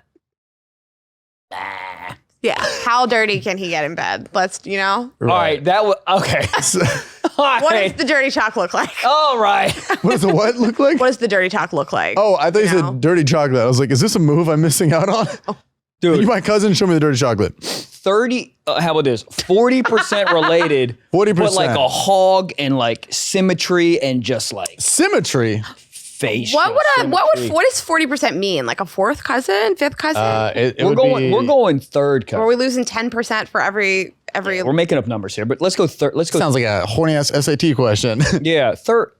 Yeah. How dirty can he get in bed? Let's, All right, that was, okay. All What right. does the dirty talk look like? All right. What does the what look like? What does the dirty talk look like? Oh, I thought you know? said dirty chocolate. I was like, is this a move I'm missing out on? Dude. You my cousin? Show me the dirty chocolate. 30, how about this? 40% related. 40%. But like a hog and like symmetry and just like Symmetry. face. what does 40% mean? Like a fourth cousin, fifth cousin? We're going third Or are cousin. we losing 10% for every We're making up numbers here, but let's go third. Let's go. Sounds like a horny ass SAT question. Yeah, third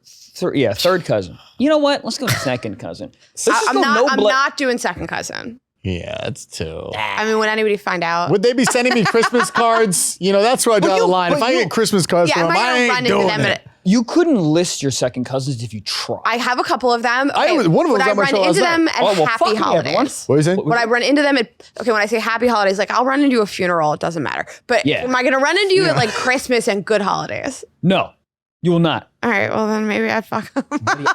cousin. You know what? Let's go second cousin. Let's just I'm go not no I'm not doing second cousin. Yeah, it's two. I mean, would anybody find out? Would they be sending me Christmas cards? You know, that's where I draw the line. If I get Christmas cards yeah, from am them, I I gonna run ain't into doing them? it. You couldn't list your second cousins if you tried. I have a couple of them. One of them would was I on my run show into last them night. at Oh, well, happy fuck me, everyone. holidays? What are you saying? Would I run into them at, when I say happy holidays, like I'll run into a funeral, it doesn't matter. But Yeah. am I going to run into you at like Christmas and good holidays? No, you will not. All right, well then maybe I'd fuck them.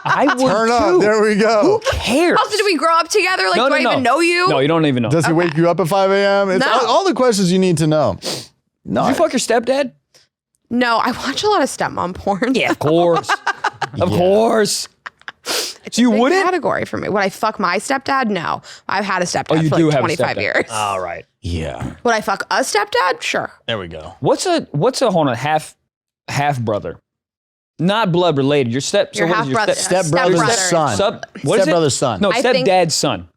I would Turn too. up. There we go. Who cares? Also, do we grow up together? Like, No, do I even know you? No, you don't even know. Does he wake you up at 5 a.m.? It's No. all the questions you need to know. No. Did you fuck your stepdad? No, I watch a lot of stepmom porn. Yeah, of course. Of course. It's So you a big wouldn't? category for me. Would I fuck my stepdad? No. I've had a stepdad Oh, you for do like have 25 a stepdad. years. All right. Yeah. Would I fuck a stepdad? Sure. There we go. What's a hold on, half brother? Not blood related. Your Your half brother. Stepbrother's Stepbrother. son. What is it? Stepbrother's son. No, I think- stepdad's son.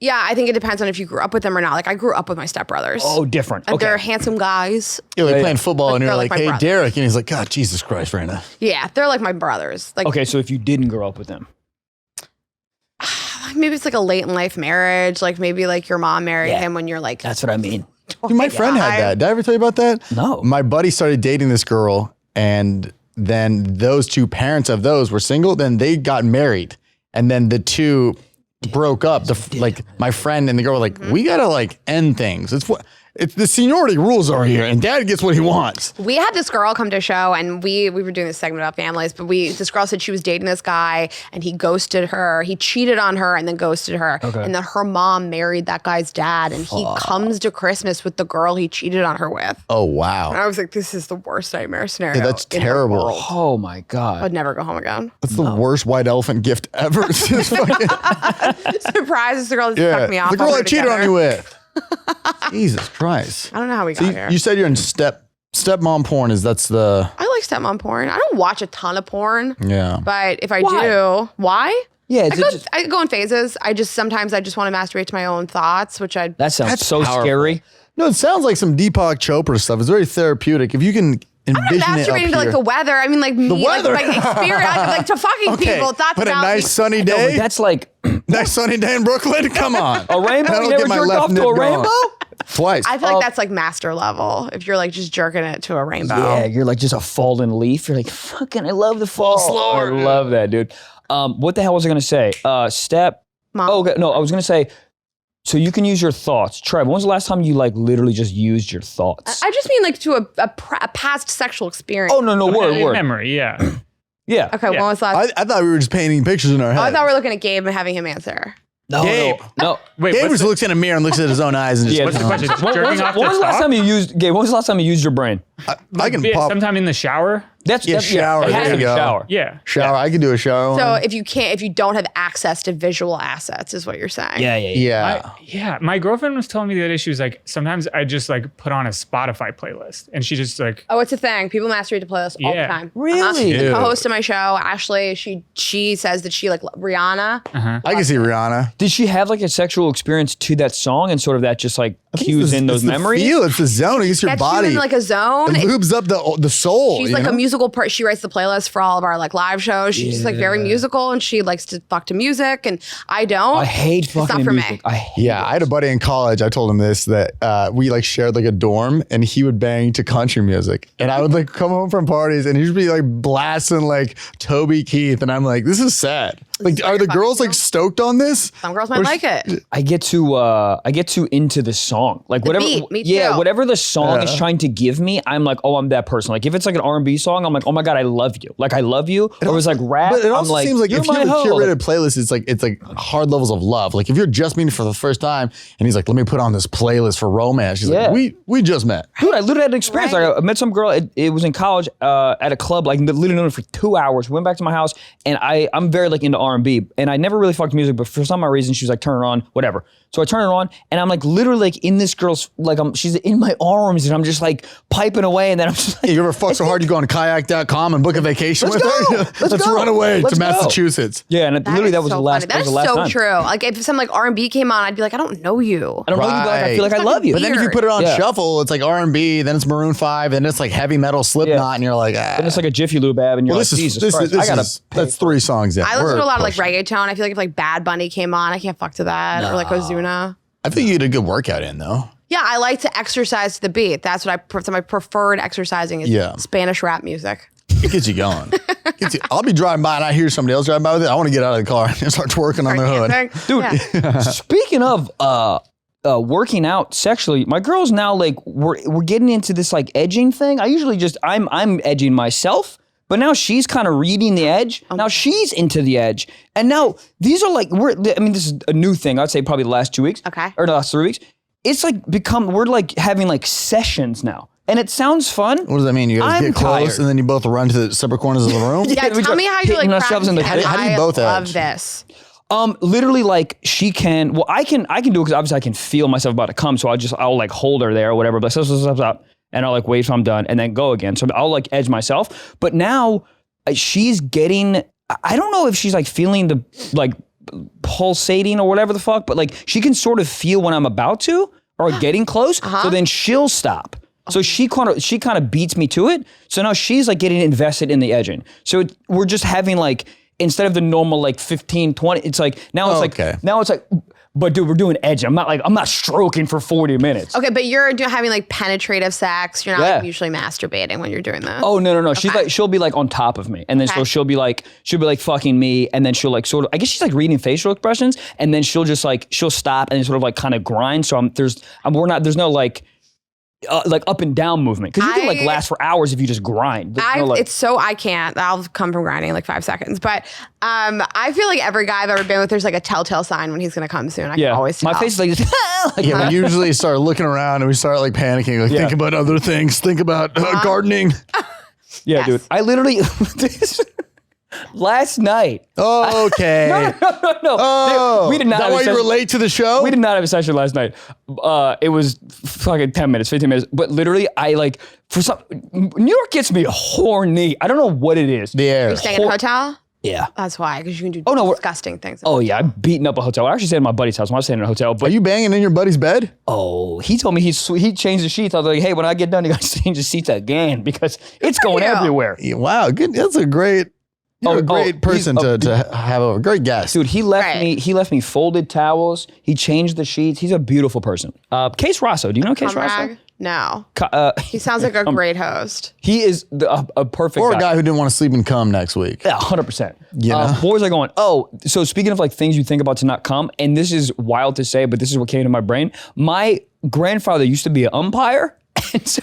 Yeah, I think it depends on if you grew up with them or not. Like I grew up with my stepbrothers. Oh, different. Okay. They're handsome guys. You're like playing football and you're They're like, like my hey, brothers. Derek. And he's like, God, Jesus Christ, Rayna. Yeah, they're like my brothers. Like Okay, so if you didn't grow up with them. maybe it's like a late in life marriage. Like maybe like your mom married him when you're like. That's what I mean. Dude, my friend had that. Did I ever tell you about that? No. My buddy started dating this girl, and then those two parents of those were single. Then they got married, and then the two broke up. Like my friend and the girl were like, we gotta like end things. It's the seniority rules are here, and Dad gets what he wants. We had this girl come to a show, and we were doing this segment about families, but this girl said she was dating this guy, and he ghosted her. He cheated on her and then ghosted her. Okay. And then her mom married that guy's dad, and he comes to Christmas with the girl he cheated on her with. Oh, wow. And I was like, this is the worst nightmare scenario. Yeah, that's terrible. Oh my God. I'd never go home again. That's the worst white elephant gift ever. It's just fucking, Surprise, this girl just fucked me off. the girl while we I were cheated on together. you with. Jesus Christ. I don't know how we got here. You said you're in stepmom porn. That's the... I like stepmom porn. I don't watch a ton of porn. Yeah. But if I Why? do, why? Yeah, I go in phases. Sometimes I just want to masturbate to my own thoughts, which I... that sounds That's so powerful. scary. No, it sounds like some Deepak Chopra stuff. It's very therapeutic. If you can I'm not envision it up masturbating to like here. the weather. I mean like me, weather. like experience, like to fucking Okay, people. Thoughts but a about nice me. sunny No, but day. that's like Nice sunny day in Brooklyn. Come on. a rainbow. That'll You get never my jerked left off to nip a going. rainbow? Twice. I feel like that's like master level. If you're like just jerking it to a rainbow. Yeah, you're like just a fallen leaf. You're like, fucking, I love the fall. slower. I love that, dude. What the hell was I gonna say? Step. Mom. Oh, okay, no, I was gonna say. So you can use your thoughts. Trev, when was the last time you like literally just used your thoughts? I just mean like to a past sexual experience. Oh no, word. Memory, yeah. Yeah. Okay, when was the last? I thought we were just painting pictures in our head. I thought we were looking at Gabe and having him answer. No. Wait, Gabe what's just looks in a mirror and looks at his own eyes and just. Yeah, what's the question? Just When jerking off was to the last talk? time you used, Gabe? When was the last time you used your brain? I can Yeah, pop. sometime in the shower? That's shower, It has there to you be go. shower. Yeah. Shower. I can do a shower. So one. if you don't have access to visual assets, is what you're saying. Yeah. My girlfriend was telling me the other day, she was like, sometimes I just like put on a Spotify playlist and she just like, Oh, it's a thing. People masturbate to playlists all the Yeah. time. Really? The Ew. co-host of my show, Ashley, she says that she like Rihanna. I can see Rihanna. Did she have like a sexual experience to that song and sort of that just like cues It's- in those it's the memories? feel. It's the zone. It gets your Gets body. you in like a zone. It lubes up the soul. She's you like know? a musical part. She writes the playlist for all of our like live shows. She's just like very musical and she likes to fuck to music and I don't. I hate It's not fucking for music. me. I hate Yeah, I had a buddy in college. I told him this that we like shared like a dorm, and he would bang to country music, and I would like come home from parties, and he'd be like blasting like Toby Keith, and I'm like, this is sad. Like, what are you're the fucking girls like doing? stoked on this? Some girls might like it. I get too into the song. Like whatever beat, me yeah, too. whatever the song is trying to give me, I'm like, oh, I'm that person. Like if it's like an R&B song, I'm like, oh my God, I love you. Like I love you. Or it was like rap, But it I'm also like, seems like you're if you my have a hoe. curated playlist, it's like hard levels of love. Like if you're just meeting for the first time, and he's like, let me put on this playlist for romance. She's Yeah. like, we just met. Dude, I literally had an experience. Right. Like I met some girl. It was in college at a club. Like literally known her for 2 hours. Went back to my house, and I'm very like into R&B, and I never really fucked music. But for some odd reason, she was like, turn it on, whatever. So I turn it on, and I'm like literally like in this girl's like she's in my arms, and I'm just like piping away, and then I'm just like, You ever fuck so hard you go on kayak.com and book a vacation Let's with go. her? Let's go. run away Let's to go. Massachusetts. yeah, and literally that was so the last. funny. That That was is the last so time. true. Like if some like R&B came on, I'd be like, I don't know you. I don't know you, but like, I feel like I Right. love you. But then if you put it on Yeah. shuffle, it's like R&B, then it's Maroon 5, then it's like heavy metal Slipknot, Yeah. and you're like, ah. Then it's like a Jiffy Lube ad, and you're like, Jesus Christ, I gotta. that's 3 songs in. I listen We're to a lot of like pushing. reggaeton. I feel like if like Bad Bunny came on, I can't fuck to that. Or like Ozuna. I think you get a good workout in though. Yeah, I like to exercise to the beat. That's what that's my preferred exercising is Yeah. Spanish rap music. It gets you going. I'll be driving by and I hear somebody else driving by with it. I want to get out of the car and start twerking on their hood. Dude, yeah. Speaking of working out sexually, my girl's now like we're getting into this like edging thing. I usually just I'm edging myself, but now she's kind of reading the edge. Now she's into the edge, and now these are like this is a new thing. I'd say probably the last 2 weeks, Okay. or the last 3 weeks. It's like we're like having like sessions now, and it sounds fun. What does that mean? You guys I'm get close tired. and then you both run to the separate corners of the room? Yeah, we tell go me how you hitting like ourselves in the practice. How do you both I love edge? this. Literally like she can, well, I can do it because obviously I can feel myself about to come. So I'll like hold her there or whatever, but stop. And I'll like wait till I'm done and then go again. So I'll like edge myself. But now she's getting, I don't know if she's like feeling the like pulsating or whatever the fuck, but like she can sort of feel when I'm about to or getting close. So then she'll stop. So she kind of beats me to it. So now she's like getting invested in the edging. So we're just having like, instead of the normal like 15, 20, it's like, now it's like, but dude, we're doing edging. I'm not stroking for 40 minutes. Okay, but you're having like penetrative sex. You're not like usually masturbating when you're doing this. Oh, no. Okay. She's like, she'll be like on top of me. And then so she'll be like fucking me. And then she'll like sort of, I guess she's like reading facial expressions. And then she'll just like, she'll stop and then sort of like kind of grind. So there's no like up and down movement, because you can like last for hours if you just grind. I can't. I'll come from grinding in like 5 seconds. But I feel like every guy I've ever been with, there's like a telltale sign when he's gonna come soon. I can always tell. My face is like this. We usually start looking around and we start like panicking, like think about other things, think about gardening. Dude. I literally last night. Okay. No. Oh, we did not. Is that why you were late to the show? We did not have a session last night. It was fucking 10 minutes, 15 minutes. But literally, I like, New York gets me horny. I don't know what it is. The air. You're staying in a hotel? Yeah. That's why, because you can do disgusting things. Oh, yeah. I'm beating up a hotel. I actually stayed at my buddy's house when I was staying in a hotel. But are you banging in your buddy's bed? Oh, he told me he changed the sheets. I was like, hey, when I get done, you got to change the sheets again because it's going everywhere. Wow. Good. That's a great... You're a great person to have over. Great guest. Dude, he left me folded towels. He changed the sheets. He's a beautiful person. Case Rosso. Do you know Case Rosso? No. He sounds like a great host. He is a perfect or guy. a guy who didn't want to sleep and come next week. Yeah, 100%. You know? Boys are going, so speaking of like things you think about to not come, and this is wild to say, but this is what came to my brain. My grandfather used to be an umpire. And so...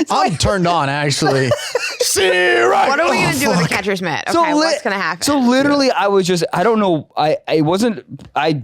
I'm turned on, actually. See, right. What are we going to do with the catcher's mitt? Okay, what's going to happen? So literally, I was just, I don't know, I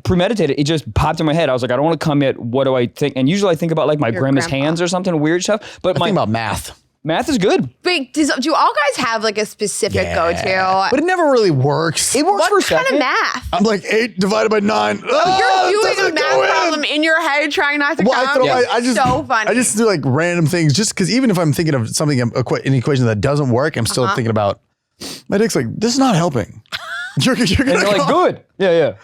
premeditated. It just popped in my head. I was like, I don't want to come yet. What do I think? And usually I think about like my grandma's hands or something weird stuff. But I think about math. Math is good. Wait, do all guys have like a specific go-to? But it never really works. It works for a What kind second. of math? I'm like 8 divided by 9. You're doing a math problem in your head trying not to come. I just, so funny. I just do like random things just because even if I'm thinking of something, an equation that doesn't work, I'm still thinking about, my dick's like, this is not helping. You're And you're like, good. Yeah.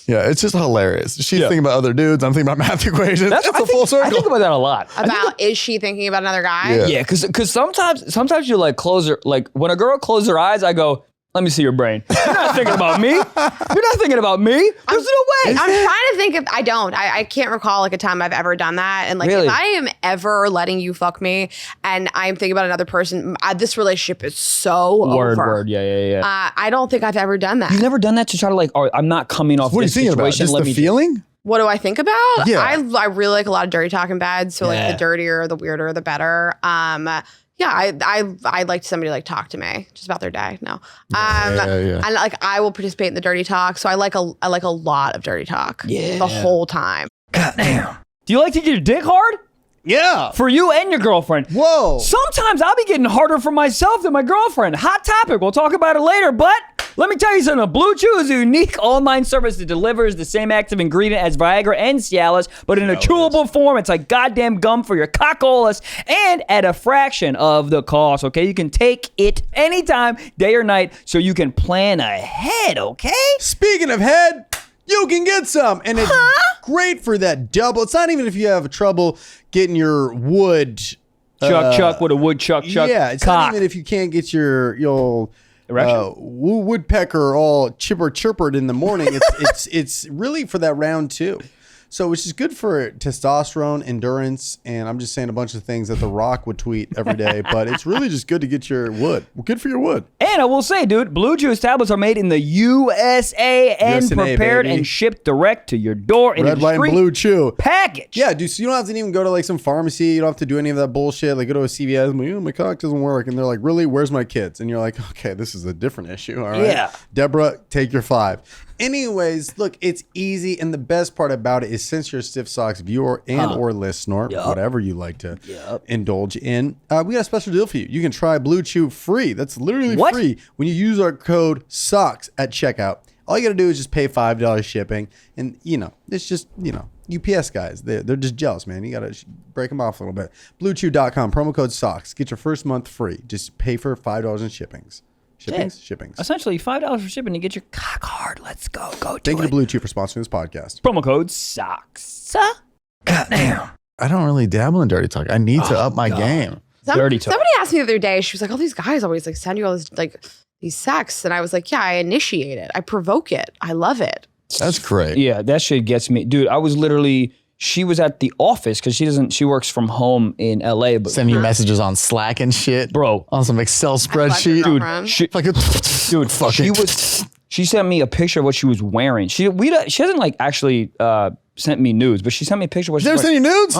Yeah, it's just hilarious. She's thinking about other dudes. I'm thinking about math equations. That's a full circle. I think about that a lot. Is she thinking about another guy? Yeah, because sometimes you like like when a girl closes her eyes, I go, let me see your brain. You're not thinking about me. You're not thinking about me. There's no way. I'm trying to think if I don't. I can't recall like a time I've ever done that. And like if I am ever letting you fuck me and I'm thinking about another person, this relationship is so over. Word. Yeah. I don't think I've ever done that. You've never done that to try to like, I'm not coming off What are you this thinking about? situation. Just the feeling? What do I think about? Yeah. I really like a lot of dirty talk in bed. So like the dirtier, the weirder, the better. Yeah, I like somebody to like talk to me just about their day. No, and like I will participate in the dirty talk. So I like a lot of dirty talk. The whole time. Goddamn. Do you like to get your dick hard? Yeah. For you and your girlfriend. Whoa. Sometimes I'll be getting harder for myself than my girlfriend. Hot topic. We'll talk about it later. But let me tell you something. BlueChew is a unique online service that delivers the same active ingredient as Viagra and Cialis, but in a chewable form. It's like goddamn gum for your cockolas and at a fraction of the cost, okay? You can take it anytime, day or night, so you can plan ahead, okay? Speaking of head, you can get some. And it's great for that double. It's not even if you have trouble getting your wood. Chuck with a woodchuck. Yeah, it's not even if you can't get your woodpecker all chirpered in the morning. It's really for that round too. So which is good for testosterone, endurance, and I'm just saying a bunch of things that The Rock would tweet every day, but it's really just good to get your wood. Good for your wood. And I will say, dude, BlueChew tablets are made in the USA and prepared baby. and shipped direct to your door in Red, a white, and blue chew package. Yeah, dude, so you don't have to even go to like some pharmacy. You don't have to do any of that bullshit. Like go to a CVS, and like, my cock doesn't work. And they're like, really? Where's my kids? And you're like, okay, this is a different issue. All right. Yeah. Deborah, take your 5. Anyways, look, it's easy. And the best part about it is since you're a Stiff Socks viewer and or listener, whatever you like to indulge in, we got a special deal for you. You can try BlueChew free. That's literally free when you use our code SOCKS at checkout. All you got to do is just pay $5 shipping. And, it's just, UPS guys, they're just jealous, man. You got to break them off a little bit. BlueChew.com, promo code SOCKS. Get your first month free. Just pay for $5 in shippings. Shippings? Essentially, $5 for shipping to get your cock hard. hard. Let's go. Go Thank do you it. to BlueChew for sponsoring this podcast. Promo code SOCKS. Goddamn. I don't really dabble in dirty talk. I need to up my game. Dirty talk. Somebody asked me the other day, she was like, all these guys always like send you all this like these sex. And I was like, yeah, I initiate it. I provoke it. I love it. That's great. Yeah, that shit gets me. Dude, she was at the office because she works from home in LA. But Send you messages on Slack and shit. Bro. On some Excel spreadsheet. girlfriend. She sent me a picture of what she was wearing. She hasn't like actually sent me nudes, but she sent me a picture of what she Never was sent wearing. you nudes?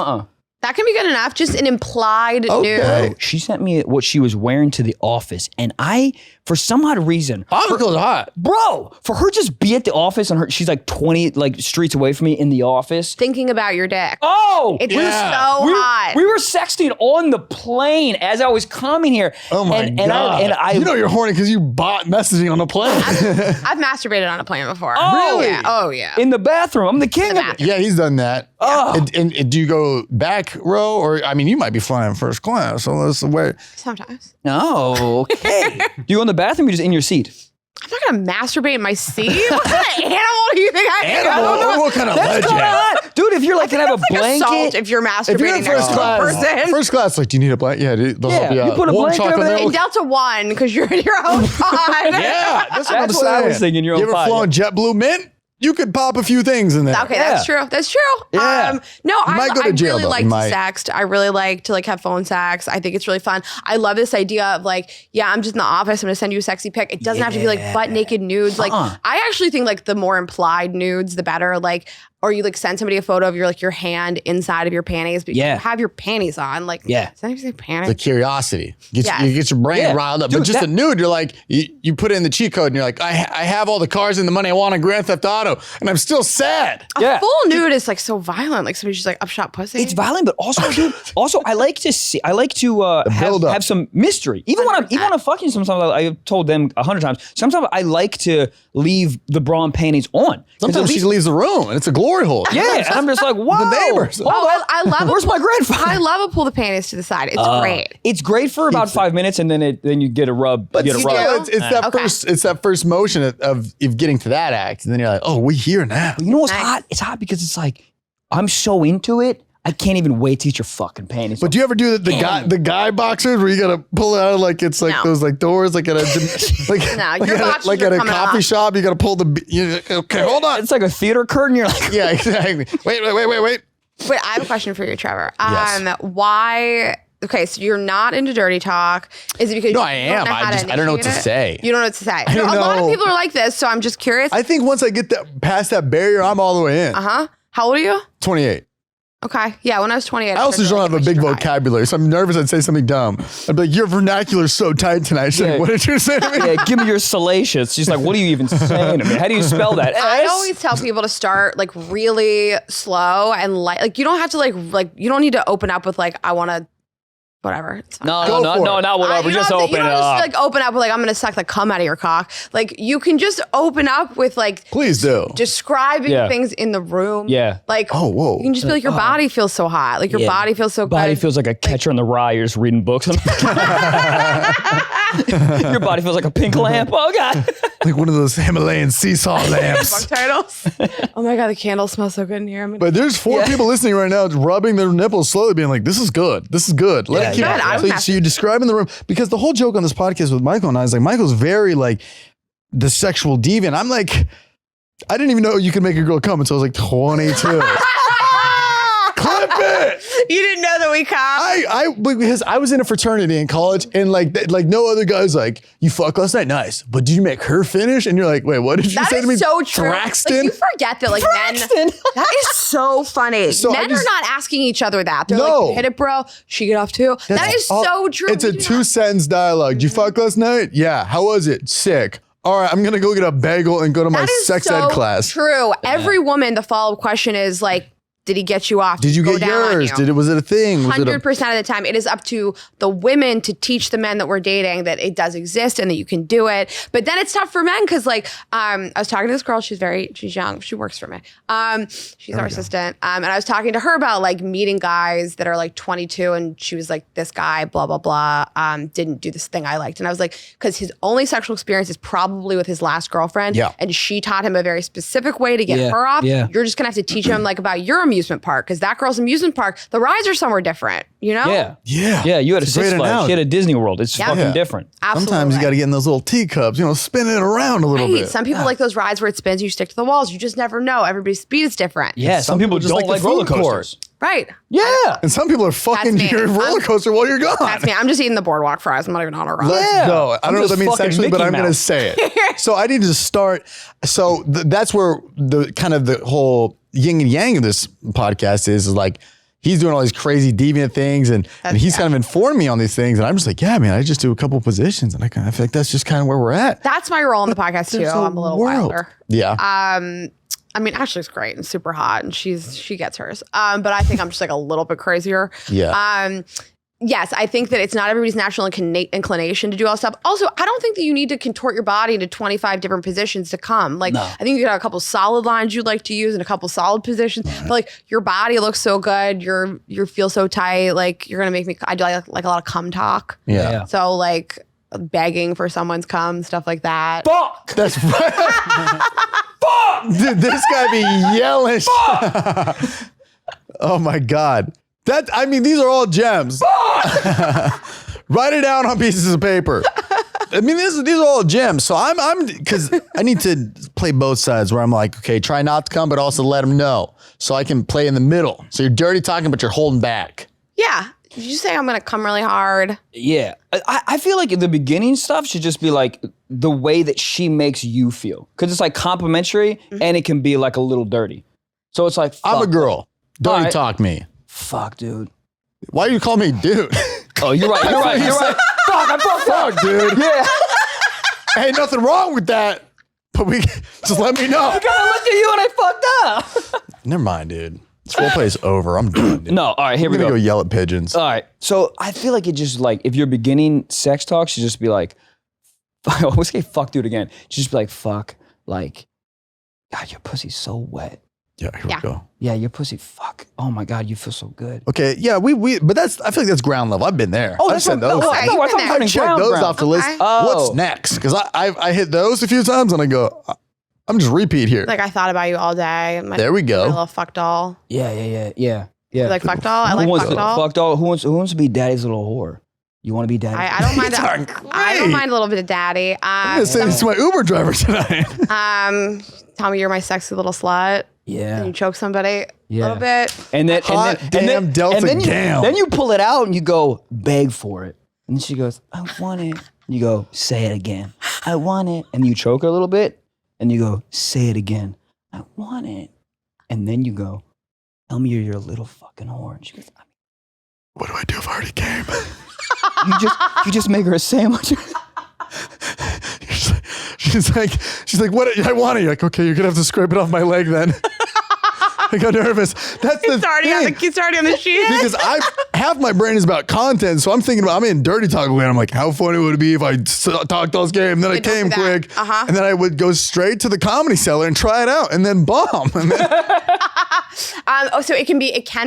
That can be good enough. Just an implied Okay. nude. She sent me what she was wearing to the office, and I, for some odd reason, Article's hot. bro, for her just be at the office and she's like 20 like streets away from me in the office. Thinking about your dick. Oh, It's yeah. so hot. We were sexting on the plane as I was coming here. Oh my God. I you know you're horny because you bought messaging on a plane. I've masturbated on a plane before. Oh, yeah. Oh yeah. in the bathroom. I'm the king of it. Yeah, he's done that. Oh. And do you go back row or I mean you might be flying first class, so let's where Sometimes. Oh, okay. Do you go in the bathroom or just in your seat? I'm not gonna masturbate in my seat. What kind of animal do you think I am? Animal? What kind of That's legend? kind of hot. Dude, if you're like gonna have a Like assault blanket. if you're masturbating If you're in next first to a class, person. first class, like, do you need a blanket? Yeah, dude, they'll help you you out. put a Warm blanket chocolate over there. In Delta One, because you're in your own pod. Yeah, that's what I'm That's saying. what I was thinking, your own You ever pod, flown JetBlue Mint? You could pop a few things in there. Okay, Yeah. that's true. That's true. Yeah. No, might go to I jail, really though. like You to might. sext. I really like to like have phone sex. I think it's really fun. I love this idea of like, yeah, I'm just in the office. I'm gonna send you a sexy pic. It doesn't have to be like butt naked nudes. Like, I actually think like the more implied nudes, the better. Like, or you like send somebody a photo of your hand inside of your panties, but you have your panties on. Like, sometimes you say panties. The curiosity. You get your brain Yeah. riled up. Dude, but just that- a nude, you're like, you put it in the cheat code and you're like, I have all the cars and the money I want on Grand Theft Auto, and I'm still sad. A full nude is like so violent. Like somebody's just like upshot pussy. It's violent, but also, dude. Also, I like to build-up. have some mystery. Even when I'm fucking, sometimes I've told them 100 times. Sometimes I like to leave the bra and panties on. 'Cause Sometimes at she least- leaves the room and it's a glory hole. Yeah, and I'm just like, whoa. The neighbors. I love. Where's my grandfather? I love a pull the panties to the side. It's great. It's great for about 5 minutes, and then you get a rub. But you get a still, rub. it's that first motion of getting to that act, and then you're like, oh, we here now. You know what's Nice. hot? It's hot because it's like I'm so into it. I can't even wait to eat your fucking panties. But do you ever do the guy boxers where you gotta pull it out of like it's like No. those like doors like at a like, No, your boxers like are at a coming coffee off. shop you gotta pull okay, hold on. it's like a theater curtain. You're like, Yeah, exactly. Wait. Wait, I have a question for you, Trevor. Yes. Why? Okay, so you're not into dirty talk. Is it because No, you I am. Don't know how I don't know what to initiate it? say. You don't know what to say. don't A lot of know. people are like this, so I'm just curious. I think once I get that past that barrier, I'm all the way in. How old are you? 28. Okay, yeah. When I was 28, I also just don't have a big vocabulary, so I'm nervous I'd say something dumb. I'd be like, your vernacular's so tight tonight. She's like, Yeah. what did you say to me? yeah, give me your salacious. She's like, what are you even saying to me? How do you spell that? I S? always tell people to start like really slow and like you don't have to like you don't need to open up with like I want to whatever. It's fine. No, Go for it. not whatever. You Just don't have to- open you it don't up. just like open up with like I'm gonna suck the cum out of your cock. Like you can just open up with like Please do. describing Yeah. things in the room. Yeah. Like Oh, whoa. you can just be like your body feels so hot. Like your Yeah. body feels so Body good. feels like a catcher in the rye. You're just reading books. Your body feels like a pink lamp. Oh God. Like one of those Himalayan seesaw lamps. titles. Oh my god, the candles smell so good in here. But there's 4 people listening right now rubbing their nipples slowly, being like, this is good. This is good. Let Yeah, it keep yeah. Good. I'm so you're describing the room. Because the whole joke on this podcast with Michael and I is like, Michael's very like the sexual deviant. I'm like, I didn't even know you could make a girl come until I was like 22. Clip it. You didn't know that we come. Because I was in a fraternity in college and like no other guy's like, you fuck last night, nice. But did you make her finish? And you're like, wait, what did you That say to me? is so true. Thraxton? Like, you forget that, like men. That is so funny. So I men just- are not asking each other that. They're No. like, hit it, bro. She get off too. That is so true. It's a We do 2-sentence dialogue. Did you fuck last night? Yeah. How was it? Sick. All right, I'm gonna go get a bagel and go to my That is sex so ed class. True. Every woman, the follow-up question is like, Did he get you off? Did you get yours? Was it a thing? 100% of the time. It is up to the women to teach the men that we're dating that it does exist and that you can do it. But then it's tough for men because like I was talking to this girl. She's young. She works for me. She's our assistant. And I was talking to her about like meeting guys that are like 22 and she was like, this guy, blah, blah, blah, didn't do this thing I liked. And I was like, because his only sexual experience is probably with his last girlfriend. Yeah. And she taught him a very specific way to get her off. Yeah. You're just going to have to teach him like about your amusement park because that girl's amusement park, the rides are somewhere different, you know? Yeah, you had a Six Flags, she had a Disney World. It's fucking different. Absolutely. Sometimes you got to get in those little teacups, spin it around a little bit. Some people like those rides where it spins, you stick to the walls. You just never know. Everybody's speed is different. Yeah, some people just don't like roller coasters. Right. Yeah. And some people are fucking your roller coaster while you're gone. That's me. I'm just eating the boardwalk fries. I'm not even on a ride. Let's go. I don't know what that means fucking sexually, but Mickey I'm going to Mouse. say it. So I need to start. So that's where the kind of the whole yin and yang of this podcast is like, he's doing all these crazy deviant things and he's kind of informed me on these things. And I'm just like, yeah, man, I just do a couple positions and I feel like that's just kind of where we're at. That's my role in the podcast too. I'm a little wilder. Yeah. I mean, Ashley's great and super hot and she gets hers. But I think I'm just like a little bit crazier. Yeah. Yes, I think that it's not everybody's natural inclination to do all this stuff. Also, I don't think that you need to contort your body into 25 different positions to come. Like, I think you got a couple solid lines you'd like to use and a couple solid positions. But like, your body looks so good. You feel so tight. Like, you're gonna make me. I do like a lot of cum talk. Yeah. So like begging for someone's cum, stuff like that. Fuck! That's right. Fuck! Dude, this guy be yelling. Fuck! Oh my God. These are all gems. Write it down on pieces of paper. I mean, these are all gems. So because I need to play both sides where I'm like, okay, try not to come, but also let them know. So I can play in the middle. So you're dirty talking, but you're holding back. Yeah. Did you say I'm gonna come really hard? Yeah. I feel like the beginning stuff should just be like the way that she makes you feel. Because it's like complimentary and it can be like a little dirty. So it's like, I'm a girl. Dirty right. talk me. Fuck, dude. Why do you call me dude? Oh, you're right. You're right. Fuck, I fucked up. Fuck, dude. Yeah. Ain't nothing wrong with that. But just let me know. I gotta look at you and I fucked up. Never mind, dude. This roleplay is over. I'm done, dude. No, all right, here I'm we gonna go. go yell at pigeons. All right. So I feel like it just like, if you're beginning sex talk, should just be like, I always say fuck dude again. Just be like, fuck, like, God, your pussy's so wet. Yeah, here we go. Yeah, your pussy, fuck. Oh my God, you feel so good. Okay, yeah, but I feel like that's ground level. I've been there. Oh, I've that's said what, those. no, Okay, no, I you've thought been you there. were in Check ground, those ground. off the list. Okay. Oh. What's next? Because I hit those a few times and I go, I'm just repeat here. Like I thought about you all day. There we go. My little fuck doll. Yeah. You like fuck doll? I like fuck doll. Fuck doll. Who wants to be daddy's little whore? You want to be daddy? I don't mind. I don't mind a little bit of daddy. I'm gonna say this to my Uber driver tonight. Tell me you're my sexy little slut. Yeah. And you choke somebody a little bit. And then, Hot damn Delta Gam. Then you pull it out and you go beg for it. And she goes, I want it. You go, say it again. I want it. And you choke her a little bit. And you go, say it again. I want it. And then you go, tell me you're a little fucking whore. And she goes, What do I do if I already came? you just make her a sandwich. She's like, what? I want it. You're like, okay, you're gonna have to scrape it off my leg then. I got nervous. That's the thing. It's already on the sheet. Because half my brain is about content, so I'm thinking about, I'm in dirty talk land. I'm like, how funny would it be if I talked those game, then I don't came do that. quick, and then I would go straight to the Comedy Cellar and try it out, and then bomb. And then, So it can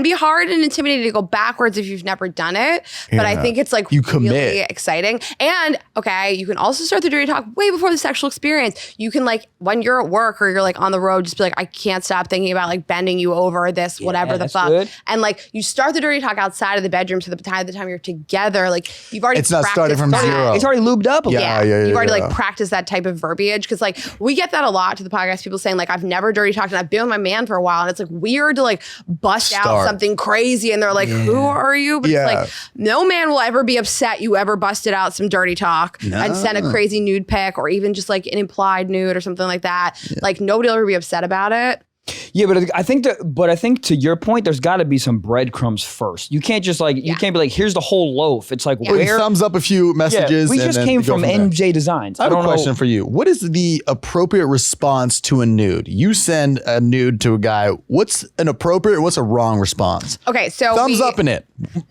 be hard and intimidating to go backwards if you've never done it. But I think it's like You really commit. exciting. And okay, you can also start the dirty talk way before the sexual experience. You can like when you're at work or you're like on the road, just be like, I can't stop thinking about like bending you over this, whatever the that's fuck. good. And like you start the dirty talk outside of the bedroom, so by the time you're together, like you've already It's not starting from practiced that. zero. It's already lubed up a little. Yeah, You've already yeah. like practiced that type of verbiage because like we get that a lot to the podcast. People saying like I've never dirty talked and I've been with my man for a while and it's like weird to like bust out Start. something crazy and they're like, who are you? But Yeah. it's like no man will ever be upset you ever busted out some dirty talk and sent a crazy nude pic or even just like an implied nude or something like that. Like nobody will ever be upset about it. Yeah, but I think to your point, there's got to be some breadcrumbs first. You can't just you can't be like, here's the whole loaf. It's like, where? Thumbs up a few messages. We just came from MJ Designs. I have a question for you. What is the appropriate response to a nude? You send a nude to a guy. What's an appropriate, what's a wrong response? Okay, so thumbs up in it.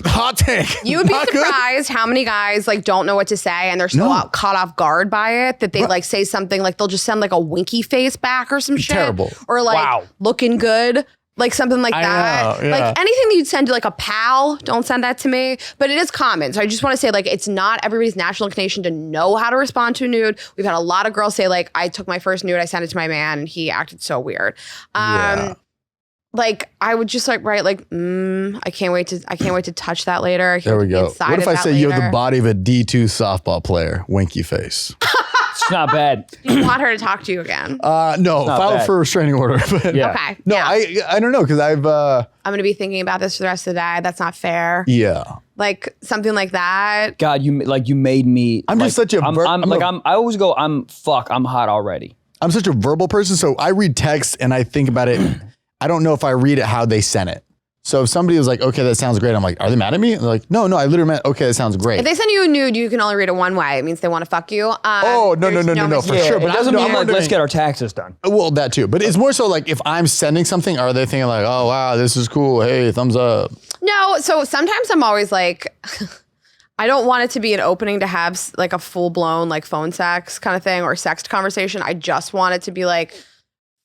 Hot take. You would be surprised how many guys like don't know what to say and they're so caught off guard by it that they like say something like they'll just send like a winky face back or some shit. Terrible. Or like looking good. Like something like that. Yeah. Like anything that you'd send to like a pal, don't send that to me. But it is common. So I just want to say like it's not everybody's natural inclination to know how to respond to a nude. We've had a lot of girls say like, I took my first nude, I sent it to my man and he acted so weird. Like I would just like write like, I can't wait to touch that later. There we go. What if I say you have the body of a D2 softball player? Winky face. It's not bad. You want her to talk to you again? No, file for a restraining order. But yeah. Okay. No, yeah. I don't know because I'm gonna be thinking about this for the rest of the day. That's not fair. Yeah. Like something like that. God, you made me. I'm just such a. I always go. I'm hot already. I'm such a verbal person, so I read text and I think about it. I don't know if I read it how they sent it. So if somebody was like, okay, that sounds great. I'm like, are they mad at me? And they're like, no, I literally meant, okay, that sounds great. If they send you a nude, you can only read it one way. It means they want to fuck you. No, for Yeah, sure. But it doesn't mean like, let's get our taxes done. Well, that too. But it's more so like if I'm sending something, are they thinking like, oh, wow, this is cool. Hey, thumbs up. No, so sometimes I'm always like, I don't want it to be an opening to have like a full blown like phone sex kind of thing or sext conversation. I just want it to be like,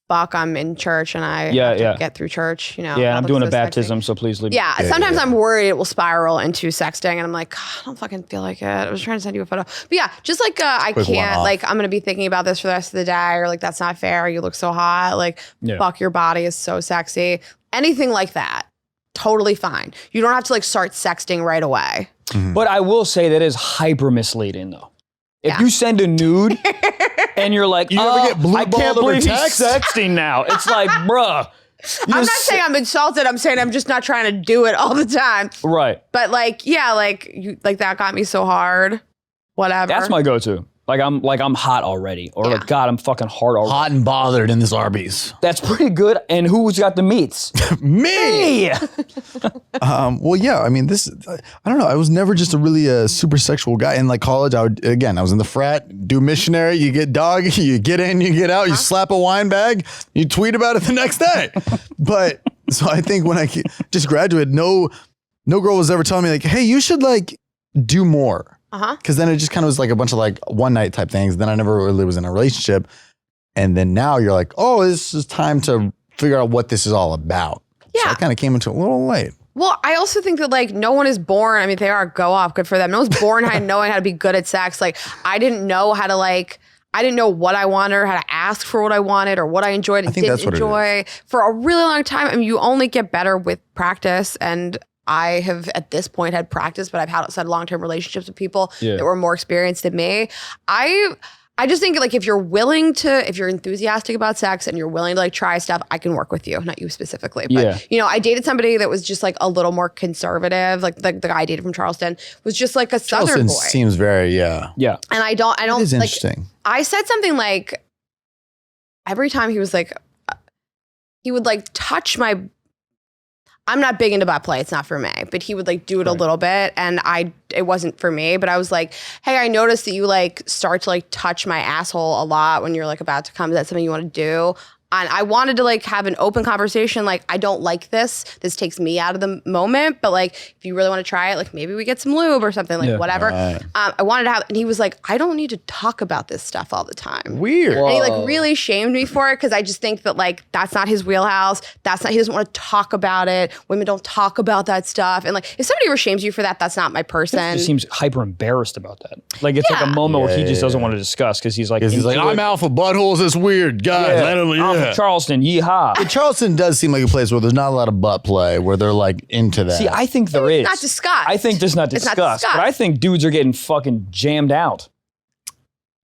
fuck, I'm in church and I have to get through church, you know. Yeah, I'm doing a baptism, so please leave me. Yeah, sometimes I'm worried it will spiral into sexting and I'm like, God, I don't fucking feel like it. I was trying to send you a photo. But yeah, just like I can't, like I'm going to be thinking about this for the rest of the day or like that's not fair. You look so hot. Like, fuck, your body is so sexy. Anything like that. Totally fine. You don't have to like start sexting right away. Mm-hmm. But I will say that is hyper misleading though. If you send a nude and you're like, I can't believe he's sexting now. It's like, bruh. I'm not saying I'm insulted. I'm saying I'm just not trying to do it all the time. Right. But like, yeah, like that got me so hard. Whatever. That's my go-to. Like I'm hot already, or like God, I'm fucking hard already. Hot and bothered in this Arby's. That's pretty good. And who's got the meats? Me. Well, yeah. I mean, I don't know. I was never just a really super sexual guy. In like college, I was in the frat, do missionary. You get dog, you get in, you get out. You slap a wine bag, you tweet about it the next day. But so I think when I just graduated, no girl was ever telling me like, hey, you should like do more. Because then it just kind of was like a bunch of like one night type things. Then I never really was in a relationship. And then now you're like, oh, this is time to figure out what this is all about. Yeah. So I kind of came into it a little late. Well, I also think that like no one is born. I mean, they are go off. Good for them. No one's born knowing how to be good at sex. Like I didn't know how to like, I didn't know what I wanted or how to ask for what I wanted or what I enjoyed and didn't enjoy for a really long time. I mean, you only get better with practice. And I have at this point had practice, but I've had long-term relationships with people that were more experienced than me. I just think like if you're enthusiastic about sex and you're willing to like try stuff, I can work with you, not you specifically. But you know, I dated somebody that was just like a little more conservative. Like the guy I dated from Charleston was just like a Southern boy. Seems very yeah. And I don't it is like, interesting. I said something like every time he was like he would like touch my. I'm not big into butt play. It's not for me. But he would like do it a little bit and it wasn't for me. But I was like, hey, I noticed that you like start to like touch my asshole a lot when you're like about to come. Is that something you want to do? And I wanted to like have an open conversation. Like, I don't like this. This takes me out of the moment. But like, if you really want to try it, like maybe we get some lube or something, like whatever. I wanted to have, and he was like, I don't need to talk about this stuff all the time. Weird. And he like really shamed me for it because I just think that like, that's not his wheelhouse. He doesn't want to talk about it. Women don't talk about that stuff. And like, if somebody ever shames you for that, that's not my person. He seems hyper embarrassed about that. Like, it's like a moment where he just doesn't want to discuss because he's like, I'm alpha buttholes. It's weird, guys. I don't. I'm from Charleston, yeehaw. Yeah, Charleston does seem like a place where there's not a lot of butt play, where they're like into that. See, I think there is. Not discussed. I think just not discussed. But I think dudes are getting fucking jammed out.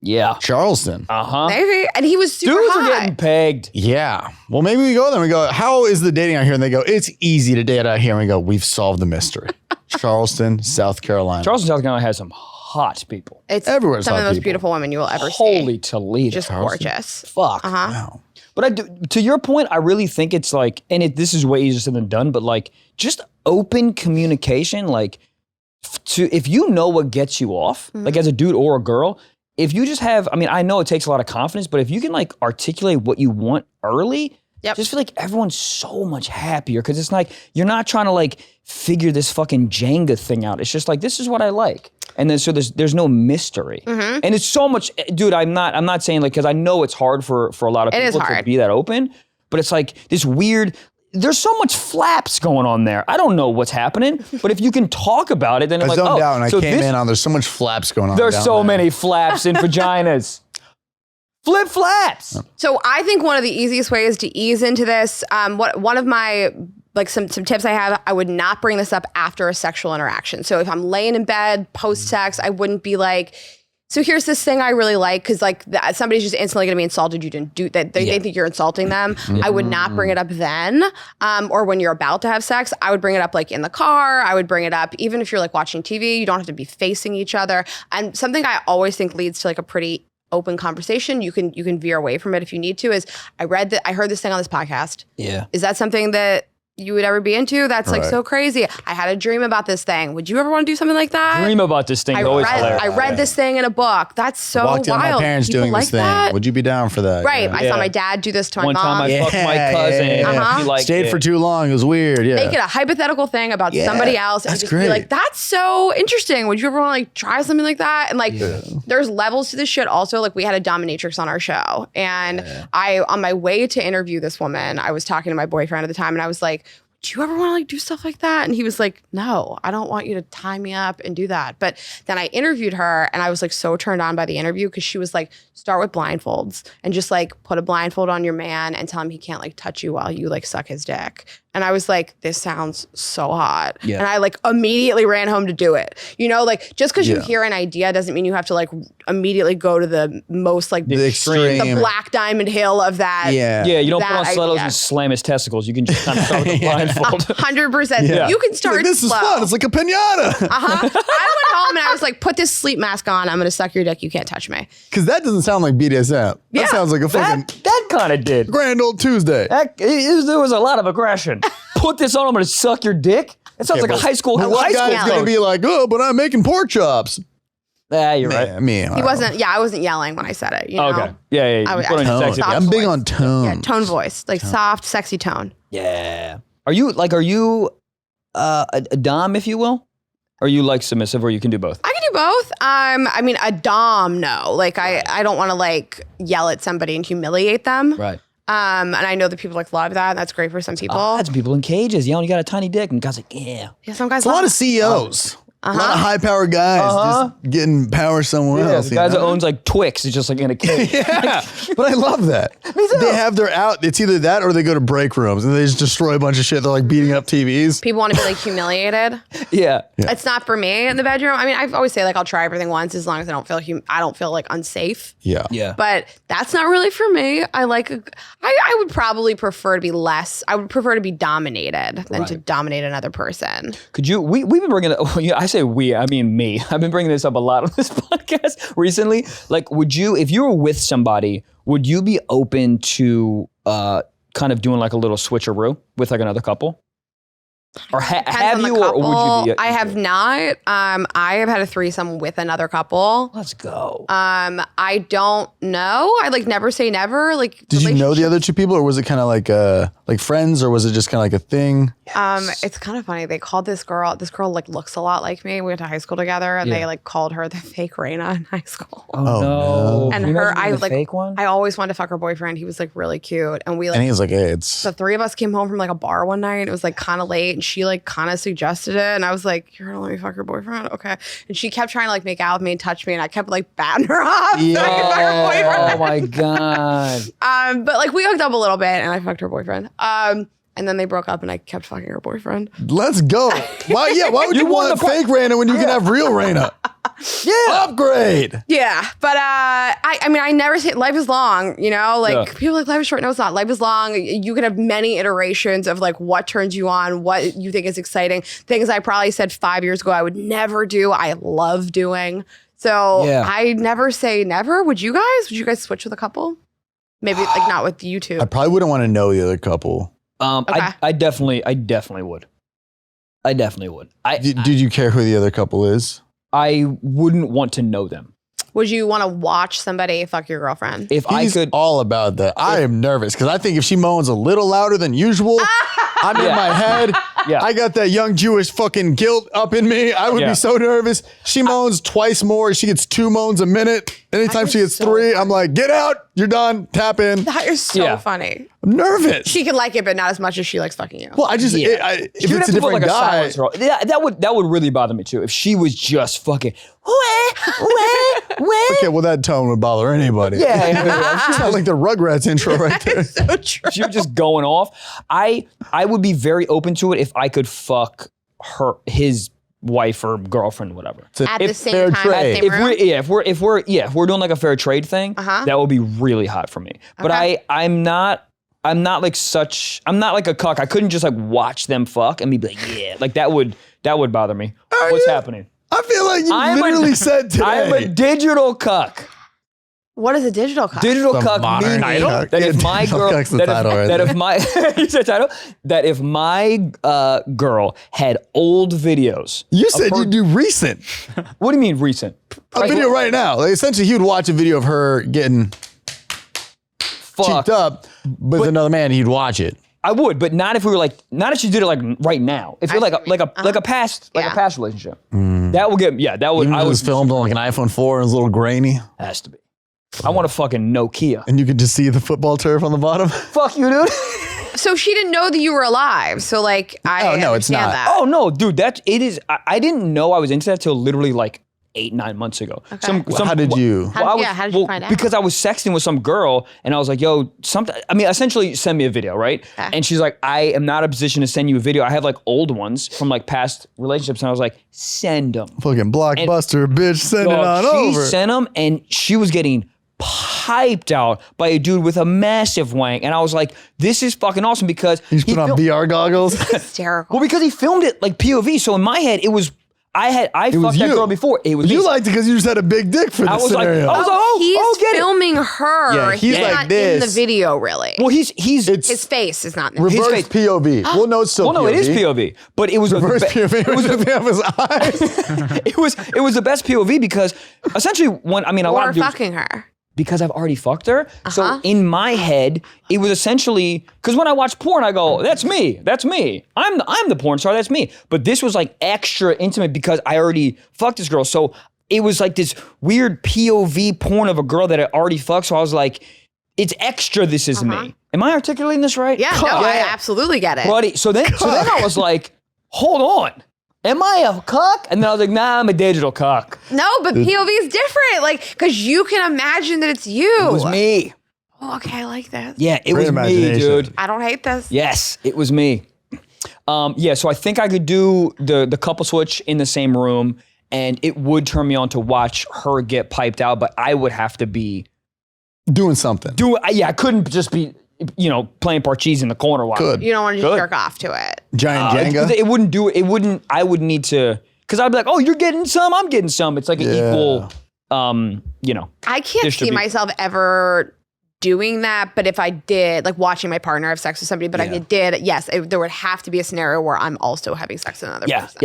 Yeah. Charleston. Maybe. And he was super dudes hot. are getting pegged. Yeah. Well, maybe we go there and we go, how is the dating out here? And they go, it's easy to date out here. And we go, we've solved the mystery. Charleston, South Carolina. Charleston, South Carolina has some hot people. It's Everywhere's some of hot the most people. beautiful women you will ever see. Holy Toledo. Just gorgeous. Fuck. Wow. But to your point, I really think it's like, and this is way easier said than done, but like just open communication, like if you know what gets you off, like as a dude or a girl, if you just have, I mean, I know it takes a lot of confidence, but if you can like articulate what you want early, I just feel like everyone's so much happier because it's like, you're not trying to like figure this fucking Jenga thing out. It's just like, this is what I like. And then so there's no mystery. And it's so much, dude, I'm not saying like, because I know it's hard for a lot of people to be that open, but it's like this weird, there's so much flaps going on there. I don't know what's happening, but if you can talk about it, then it's like, zoned out and I so came in on, there's so much flaps going on. there's down so there. many flaps in vaginas. Flip flaps. So I think one of the easiest ways to ease into this, one of my like some tips I have, I would not bring this up after a sexual interaction. So if I'm laying in bed post sex, I wouldn't be like, so here's this thing I really like, because like somebody's just instantly gonna be insulted. You didn't do that. They think you're insulting them. I would not bring it up then, or when you're about to have sex. I would bring it up like in the car. I would bring it up even if you're like watching TV. You don't have to be facing each other. And something I always think leads to like a pretty open conversation. You can veer away from it if you need to. Is I heard this thing on this podcast. Yeah. Is that something that you would ever be into? That's like so crazy. I had a dream about this thing. Would you ever want to do something like that? Dream about this thing. Always hilarious. I read this thing in a book. That's so Walked in on wild. my parents People doing like this thing. that? Would you be down for that? Right. Yeah. I saw my dad do this to my One mom. time I fucked my cousin. Yeah. He liked Stayed it. for too long. It was weird. Yeah. Make it a hypothetical thing about somebody else and that's just great. be like, that's so interesting. Would you ever want to like try something like that? And like there's levels to this shit also. Like we had a dominatrix on our show, and I on my way to interview this woman, I was talking to my boyfriend at the time, and I was like, do you ever want to like do stuff like that? And he was like, no, I don't want you to tie me up and do that. But then I interviewed her, and I was like so turned on by the interview because she was like, start with blindfolds and just like put a blindfold on your man and tell him he can't like touch you while you like suck his dick. And I was like, this sounds so hot. Yeah. And I like immediately ran home to do it. You know, like just because you hear an idea doesn't mean you have to like immediately go to the most like The extreme. the black diamond hill of that. Yeah, you don't put on that stilettos idea. and slam his testicles. You can just kind of start with a blindfold. 100%. You can start Like, this is slow. fun. It's like a pinata. I went home and I was like, put this sleep mask on. I'm going to suck your dick. You can't touch me. Because that doesn't sound like BDSM. Yeah. That sounds like a fucking That kind of did. grand old Tuesday. There was a lot of aggression. Put this on, I'm going to suck your dick. That sounds like a high school. But what high guy's school going to coach. be like, oh, but I'm making pork chops? You're right. He wasn't, I wasn't yelling when I said it. You know? Okay. Yeah. I You was- put on I your was sexy soft I'm big voice. on tone. Yeah, tone voice. Like soft, sexy tone. Yeah. Are you a dom, if you will? Or are you like submissive, or you can do both? I can do both. I mean, a dom, no. Like, I don't want to like yell at somebody and humiliate them. Right. And I know that people like love that. And that's great for some people. That's people in cages. You got a tiny dick, and guys like, yeah. Yeah, some guys It's a lot love of CEOs. A lot of high-powered guys just getting power somewhere Yeah, else. the guys you that know? owns like Twix is just like in a cage. Yeah, but I love that. Me too. They have their out. It's either that or they go to break rooms and they just destroy a bunch of shit. They're like beating up TVs. people want to be like humiliated. Yeah. It's not for me in the bedroom. I mean, I always say like I'll try everything once as long as I don't feel like unsafe. Yeah. Yeah. But that's not really for me. I would probably prefer to be I would prefer to be dominated than to dominate another person. Could you? We've been bringing it. I say we. I mean me. I've been bringing this up a lot on this podcast recently. Like, would you, if you were with somebody, would you be open to kind of doing like a little switcheroo with like another couple? Or have Depends on you, the or would you be? I have not. I have had a threesome with another couple. Let's go. I don't know. I like never say never. Like, Did you know the other two people, or was it kind of like friends, or was it just kind of like a thing? It's kind of funny. They called this girl. This girl like looks a lot like me. We went to high school together, and they like called her the fake Rayna in high school. Oh no. And Can you her, imagine I being the like. fake one. I always wanted to fuck her boyfriend. He was like really cute, and we like. And he was like, hey, it's. The three of us came home from like a bar one night. It was like kind of late, and she like kind of suggested it, and I was like, "You're gonna let me fuck your boyfriend, okay?" And she kept trying to like make out with me and touch me, and I kept like batting her off. So I could fuck her boyfriend. Oh my god. But like we hooked up a little bit, and I fucked her boyfriend. And then they broke up, and I kept fucking her boyfriend. Let's go. Why would you want the fake Rayna when you can have real Rayna? Upgrade. Yeah, but I mean, I never say life is long. You know, like people are like life is short. No, it's not. Life is long. You can have many iterations of like what turns you on, what you think is exciting. Things I probably said 5 years ago I would never do. I love doing. So I never say never. Would you guys? Would you guys switch with a couple? Maybe like not with YouTube. I probably wouldn't want to know the other couple. Okay. I definitely would. I definitely would. Did you care who the other couple is? I wouldn't want to know them. Would you want to watch somebody fuck your girlfriend? He's all about that. I am nervous because I think if she moans a little louder than usual, I'm in my head. Yeah. I got that young Jewish fucking guilt up in me. I would be so nervous. She moans twice more. She gets 2 moans a minute. Anytime she gets 3, I'm like, get out. You're done. Tap in. That is so funny. I'm nervous. She can like it, but not as much as she likes fucking you. Well, I just, if it's a different guy. That would really bother me too. If she was just fucking, Okay, well, that tone would bother anybody. Yeah. It's not like the Rugrats intro right there. So true. She was just going off. I would be very open to it if I could fuck his wife or girlfriend, whatever. At the same time, at the same room? If we're doing like a fair trade thing, that would be really hot for me. But I'm not like a cuck. I couldn't just like watch them fuck and be like, yeah, like that would bother me. What's happening? I feel like you literally said today. I'm a digital cuck. What is a digital cuck? Digital cuck meaning that if my girl, that if my girl had old videos. You said you do recent. What do you mean recent? A video right now. Like, essentially, he would watch a video of her getting cheeked up with another man. He'd watch it. I would, but not if we were not if she did it like right now. If you're like a past relationship, that would get that would. Even I it was was filmed on like an iPhone 4 and it's a little grainy. Has to be. I want a fucking Nokia. And you could just see the football turf on the bottom. Fuck you, dude. So she didn't know that you were alive. So like, I no, it's not. that. Oh no, dude, it is. I didn't know I was into that till literally like 8-9 months ago. Okay. How did you? How did you find out? Because I was sexting with some girl and I was like, yo, essentially send me a video, right? Okay. And she's like, I am not in a position to send you a video. I have like old ones from like past relationships. And I was like, send them. Fucking Blockbuster, bitch, send it on over. She sent them and she was getting piped out by a dude with a massive wank. And I was like, this is fucking awesome because He's put on VR goggles. Hysterical. Well, because he filmed it like POV. So in my head, it was, I fucked that girl before. It was you me. liked it because you just had a big dick for this scenario. He's filming her. Yeah, he's not like this. in the video, really. Well, his face is not in the reverse video. face. POV. Well, no, it's still POV. Well, no, it is POV, but it was reverse POV. It was of his eyes. it was the best POV because essentially a lot of dudes, fucking her. Because I've already fucked her. So in my head, it was essentially because when I watch porn, I go, "That's me. That's me. I'm the porn star. That's me." But this was like extra intimate because I already fucked this girl. So it was like this weird POV porn of a girl that I already fucked. So I was like, "It's extra. This is me." Am I articulating this right? Yeah, I absolutely get it. Buddy, so then I was like, "Hold on. Am I a cuck?" And then I was like, nah, I'm a digital cuck. No, but POV is different. Like, because you can imagine that it's you. It was me. Oh, okay, I like that. Yeah, it was me, dude. I don't hate this. Yes, it was me. So I think I could do the couple switch in the same room, and it would turn me on to watch her get piped out, but I would have to be doing something. I couldn't just be, playing parcheesi in the corner while. Good. You don't want to just jerk off to it. Giant Jenga? It wouldn't do it. It wouldn't, I would need to, because I'd be like, oh, you're getting some, I'm getting some. It's like an equal, I can't see myself ever doing that, but if I did, like watching my partner have sex with somebody, but I did, yes, there would have to be a scenario where I'm also having sex with another person.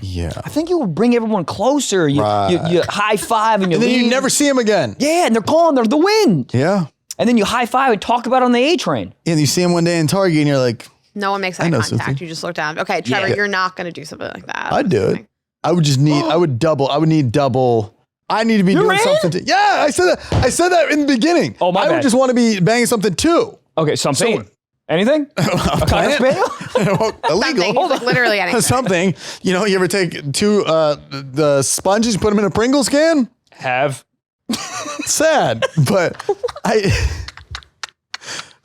Yeah. I think it would bring everyone closer. You high five and then you never see him again. Yeah, and they're gone. They're the wind. Yeah. And then you high five and talk about it on the A train. Yeah, and you see him one day in Target and you're like, no one makes eye contact. something. You just look down. Okay, Trevor, you're not going to do something like that. I'd do it. I would just need, I would need double. I need to be doing something. I said that in the beginning. Oh, my bad. I would just want to be banging something too. Okay, something. Anything? A plant? Illegal. Hold on. Literally anything. Something. You ever take the sponges, put them in a Pringles can? Have. Sad, but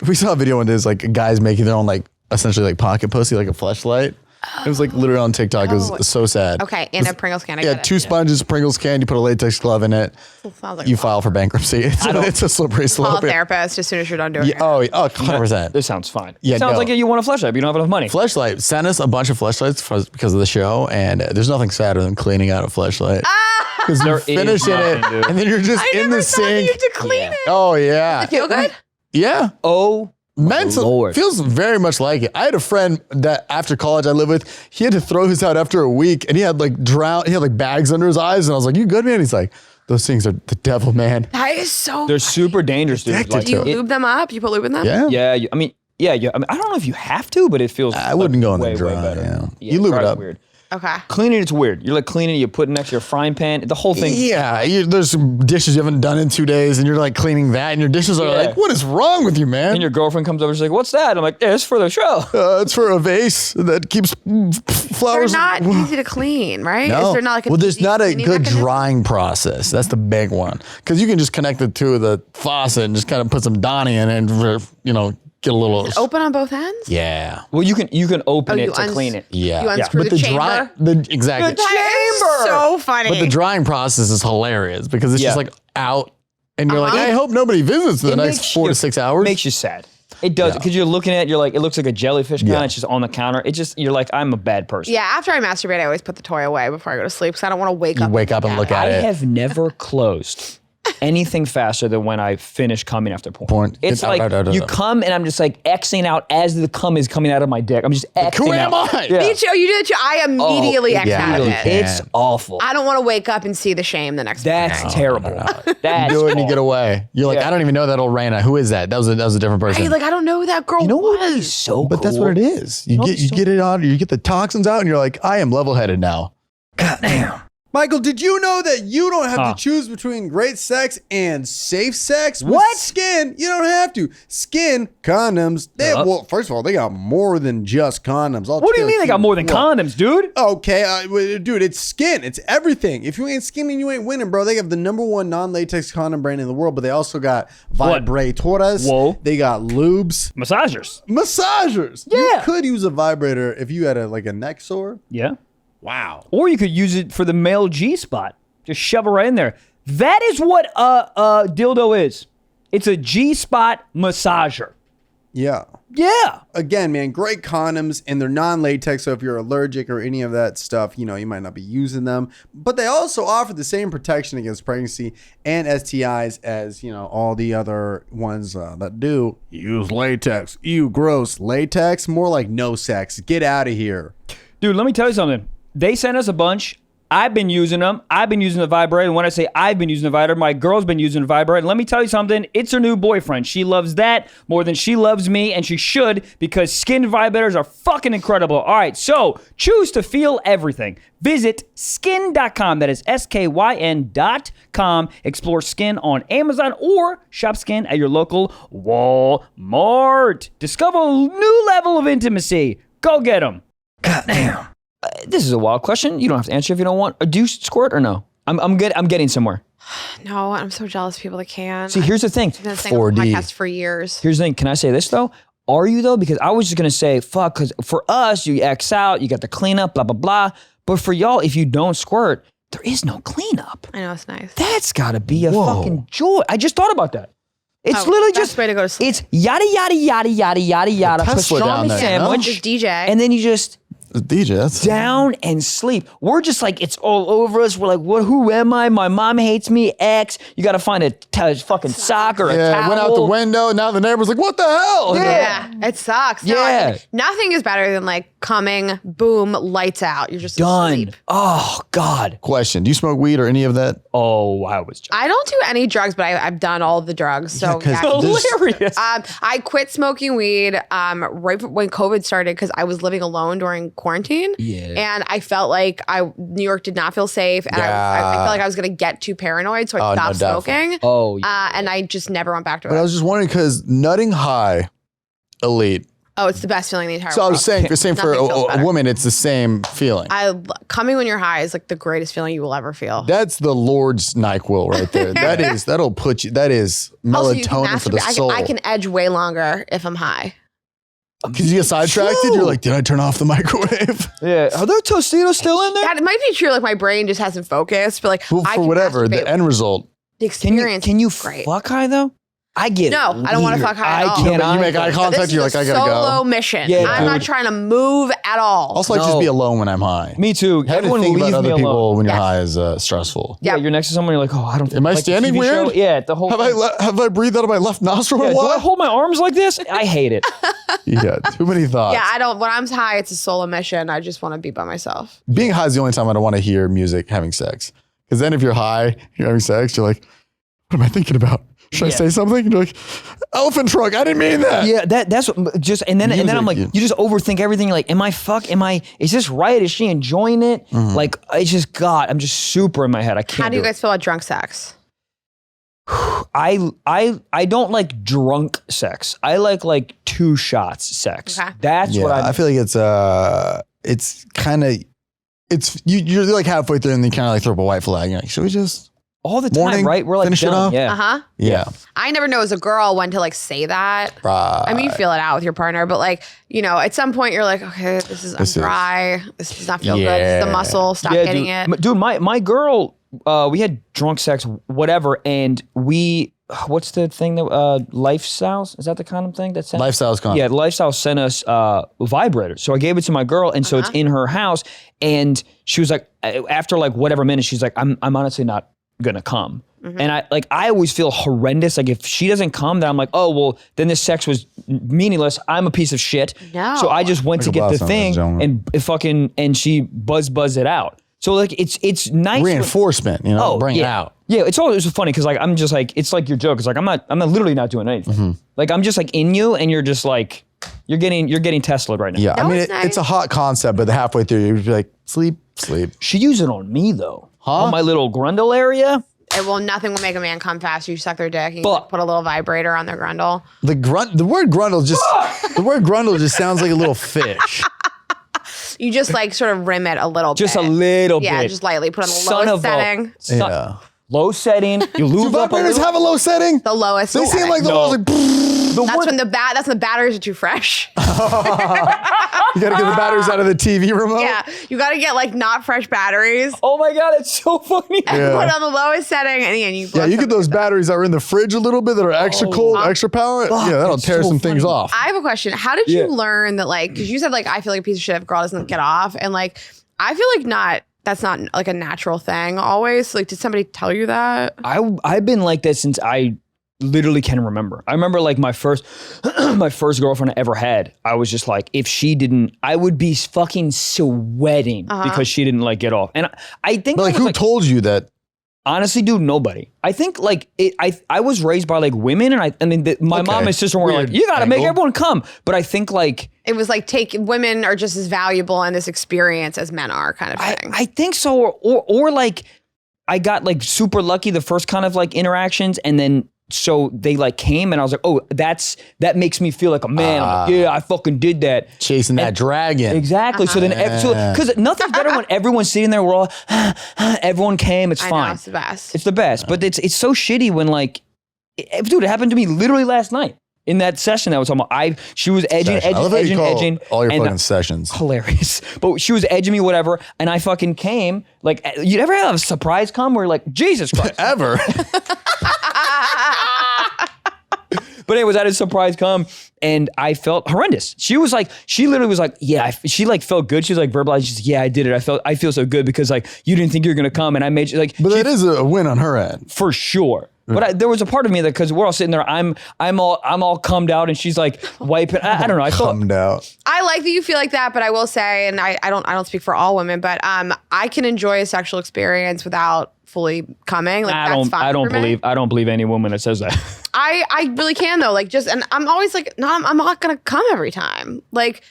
we saw a video one day. It's like guys making their own essentially pocket pussy, like a fleshlight. It was like literally on TikTok. It was so sad. Okay, in a Pringles can. I Yeah, get it. 2 sponges, Pringles can. You put a latex glove in it. Sounds like You file for bankruptcy. It's a slippery call a slope. therapist as soon as you're done doing it. Oh, 100%. This sounds fine. Yeah, sounds no. like you want a fleshlight, but you don't have enough money. Fleshlight. Send us a bunch of fleshlights because of the show, and there's nothing sadder than cleaning out a fleshlight. Because you're There is finishing it, nothing, dude. and then you're just I in never the thought sink. you had to clean it. Oh yeah, Feel good? yeah. Oh, Mental Lord. feels very much like it. I had a friend that after college I lived with, he had to throw his out after a week, and he had like bags under his eyes, and I was like, "You good, man?" He's like, "Those things are the devil, man." That is so. they're super dangerous, dude. Addicted Like, Do you to it. lube them up? You put lube in them? Yeah. yeah, I mean, I don't know if you have to, but it feels. I wouldn't go in way, the dry. way better. Yeah. You lube it dry's up. Weird. Okay. Cleaning it's weird. You're like cleaning, you put it next to your frying pan. The whole thing. Yeah, there's some dishes you haven't done in 2 days, and you're like cleaning that, and your dishes are Yeah. like, "What is wrong with you, man?" And your girlfriend comes over, she's like, "What's that?" I'm like, "Yeah, it's for the show." It's for a vase that keeps They're flowers. not easy to clean, right? No. Is there not like a there's deep not a cleaning good mechanism? drying process. That's the big one. Because you can just connect it to the faucet and just kind of put some Donnie in and, get a little. Open on both ends? Yeah. Well, you can open Oh, it you to clean it. Yeah. You unscrew But the dry, chamber? exactly. That is so funny. But the drying process is hilarious because it's Yeah. just like out, and you're like, Uh-huh. I hope nobody visits the next makes 4 you- to 6 hours. Makes you sad. It does, because you're looking at it, you're like, it looks like a jellyfish kind. Yeah. It's just on the counter. You're like, I'm a bad person. Yeah, after I masturbate, I always put the toy away before I go to sleep because I don't want to wake up. wake up and look at I it. have never closed anything faster than when I finish coming after porn. It's like you come and I'm just like Xing out as the cum is coming out of my dick. I'm just Xing Who out. am I? Yeah. Me too. You do it too. I immediately X yeah, out of you it. can. It's awful. I don't want to wake up and see the shame the next morning. That's terrible. That's do it and you get awful. away. You're like, Yeah. I don't even know that old Rayna. Who is that? That was a different person. I don't know who that girl You know what was. is so But that's what it is. You get it out. You get the toxins out, and you're like, I am level-headed now. Michael, did you know that you don't have to choose between great sex and safe sex? With What? Skin, you don't have to. Skin condoms. Well, first of all, they got more than just condoms. What do you mean they got more than condoms, dude? Okay, dude, it's Skin. It's everything. If you ain't skinning, you ain't winning, bro. They have the #1 non-latex condom brand in the world, but they also got What? vibrators. Whoa. They got lubes, Massagers. massagers. You Yeah. could use a vibrator if you had a neck sore. Yeah. Wow. Or you could use it for the male G spot. Just shove it right in there. That is what a dildo is. It's a G spot massager. Yeah. Yeah. Again, man, great condoms, and they're non-latex, so if you're allergic or any of that stuff, you might not be using them. But they also offer the same protection against pregnancy and STIs as, all the other ones that do use latex. Ew, gross. Latex? More like no sex. Get out of here. Dude, let me tell you something. They sent us a bunch. I've been using them. I've been using the vibrator. And when I say I've been using the vibrator, my girl's been using the vibrator. And let me tell you something. It's her new boyfriend. She loves that more than she loves me. And she should, because Skin vibrators are fucking incredible. All right, so choose to feel everything. Visit skin.com. That is SKYN.com. Explore Skin on Amazon or shop Skin at your local Walmart. Discover a new level of intimacy. Go get them. Goddamn. This is a wild question. You don't have to answer if you don't want. Do you squirt or no? I'm getting somewhere. No, I'm so jealous of people that can. See, here's the thing. I've been saying on the 4D. podcast for years. Here's the thing. Can I say this though? Are you though? Because I was just gonna say fuck. Because for us, you X out, you got the cleanup, blah blah blah. But for y'all, if you don't squirt, there is no cleanup. I know, it's nice. That's gotta be a fucking joy. I just thought about that. It's literally best just way to go to sleep. It's yada yada yada yada yada yada. Tesla down Pastrami there, sandwich, Just DJ. and then you just DJ, that's down and sleep. We're just like, it's all over us. We're like, what? Who am I? My mom hates me. X. You got to find a fucking sock or a yeah. towel. Went out the window. Now the neighbor's like, "What the hell?" Yeah, it sucks. No, I Yeah. mean, nothing is better than coming, boom, lights out. You're just Done. asleep. Oh God. Question: Do you smoke weed or any of that? Oh, I was just I don't do any drugs, but I've done all of the drugs. So 'cause yeah. hilarious. I quit smoking weed right when COVID started because I was living alone during quarantine. Yeah. And I felt like New York did not feel safe. And I felt like I was going to get too paranoid. So I Oh, no stopped doubt. smoking. Oh, yeah. And I just never went back to But I it. was just wondering because nutting high, elite. Oh, it's the best feeling in the entire So I world. was saying, for Nothing feels a better. woman, it's the same feeling. Coming when you're high is the greatest feeling you will ever feel. That's the Lord's NyQuil right there. That'll put you. That is Also, you can melatonin for the masturbate. soul. I can edge way longer if I'm high. Because you get sidetracked, you're like, did I turn off the microwave? Yeah. Are there Tostitos still in there? That might be true. Like my brain just hasn't focused, but like Well, I for can whatever, masturbate. the end result. The experience. Can you is great. fuck high though? I get No, I don't want to fuck high at all. I cannot. You make eye This contact, is you're a like, I gotta solo go. mission. Yeah, I'm not dude. trying to move at all. Also, like, just be alone when I'm high. Me too. Having to Everyone think leave about me other people alone. when you're Yes. high is stressful. Yeah, Yeah. you're next to someone. You're like, oh, I don't. Am I like the standing TV weird? show. Yeah, the whole. Have I breathed out of my left nostril Yeah, a do I lot? hold my arms like this? I hate it. Yeah, too many thoughts. Yeah, I don't. When I'm high, it's a solo mission. I just want to be by myself. Being high is the only time I don't want to hear music having sex. Because then if you're high, you're having sex, you're like, what am I thinking about? Should I say something? And you're like, elephant trunk, I didn't mean that. Yeah, that's what, just and then I'm like, Music, you just overthink everything. You're like, is this right? Is she enjoying it? Like, it's just God. I'm just super in my head. I can't. How do you do guys feel about drunk sex? I don't like drunk sex. I like 2 shots sex. Okay. That's Yeah, what I feel like it's kind of, you're like halfway through and then kind of like throw up a white flag. You're like, should we just? all the time, Morning, right? We're like finish it done. off? Yeah. Uh huh. Yeah. I never know as a girl when to like say that. Right. I mean, you feel it out with your partner, but like, you know, at some point you're like, okay, I'm dry. This does not feel good. This is the muscle. Stop hitting it. Dude, my girl, we had drunk sex, whatever, and what's the thing that Lifestyles? Is that the condom thing that sent? Lifestyle's condom. Yeah, Lifestyle sent us vibrators. So I gave it to my girl, and so it's in her house. And she was like, after like whatever minute, she's like, I'm honestly not gonna come. And I always feel horrendous. Like if she doesn't come, then I'm like, oh well, then this sex was meaningless. I'm a piece of shit. No. So I just went to get the thing and she buzzed it out. So like it's nice. Reinforcement, bring it out. Yeah, it's always funny because like I'm just like, it's like your joke. It's like I'm not literally not doing anything. Like I'm just like in you, and you're just like you're getting Tesla'd right now. Yeah, I mean, was nice. it's a hot concept, but the halfway through, you'd be like, sleep. She used it on me though. On my little grundle area. Nothing will make a man come faster. You suck their dick. You Fuck. put a little vibrator on their grundle. The word grundle just sounds like a little fish. You just like sort of rim it a little bit. Just a little Yeah, bit. just lightly. Put on the Son lowest of a- setting. Yeah. Low setting. You Do lube up a vibrators little. have a low setting? The lowest They seem setting. like the ones like, That's when the batteries are too fresh. you gotta get the batteries out of the TV remote. Yeah, you got to get like not fresh batteries. Oh my God, it's so funny. Yeah. Put on the lowest setting, and then you. Yeah, you get those batteries that are in the fridge a little bit that are extra cold, extra power. Yeah, that'll it's tear so some things funny. off. I have a question. How did Yeah. you learn that? Like, because you said like I feel like a piece of shit if a girl doesn't get off, and like I feel like that's not like a natural thing always. Like, did somebody tell you that? I've been like that since I literally can remember. I remember like my first girlfriend I ever had. I was just like, if she didn't, I would be fucking sweating because she didn't like get off. And I think But like, who told you that? honestly, dude, nobody. I think like I was raised by like women, and my mom and sister were like, you gotta make everyone come. But I think like It was like women are just as valuable in this experience as men are, kind of thing. I think so, or like I got like super lucky the first kind of like interactions, and then so they like came, and I was like, oh, that makes me feel like a man. I'm like, yeah, I fucking did that. Chasing that dragon. Exactly. So then, because nothing's better when everyone's sitting there. We're all, everyone came. It's I fine. know, it's the best. It's the best. But it's so shitty when like, dude, it happened to me literally last night in that session that was talking about. She was edging. I love how you call all your and fucking sessions. hilarious. But she was edging me, whatever, and I fucking came. Like, you ever have a surprise come where you're like, Jesus Christ. Ever. But anyways, I had a surprise come, and I felt horrendous. She literally was like, yeah, she like felt good. She was like verbalized, she's like, yeah, I did it. I feel so good because like you didn't think you were gonna come, and I made you like. But that is a win on her end. For sure. But there was a part of me that, because we're all sitting there, I'm all cummed out, and she's like wiping. I don't know. I felt Cummed out. I like that you feel like that, but I will say, and I don't speak for all women, but I can enjoy a sexual experience without fully coming. Like that's fine. I don't for me. believe any woman that says that. I really can though. Like and I'm always like, no, I'm not gonna come every time. Like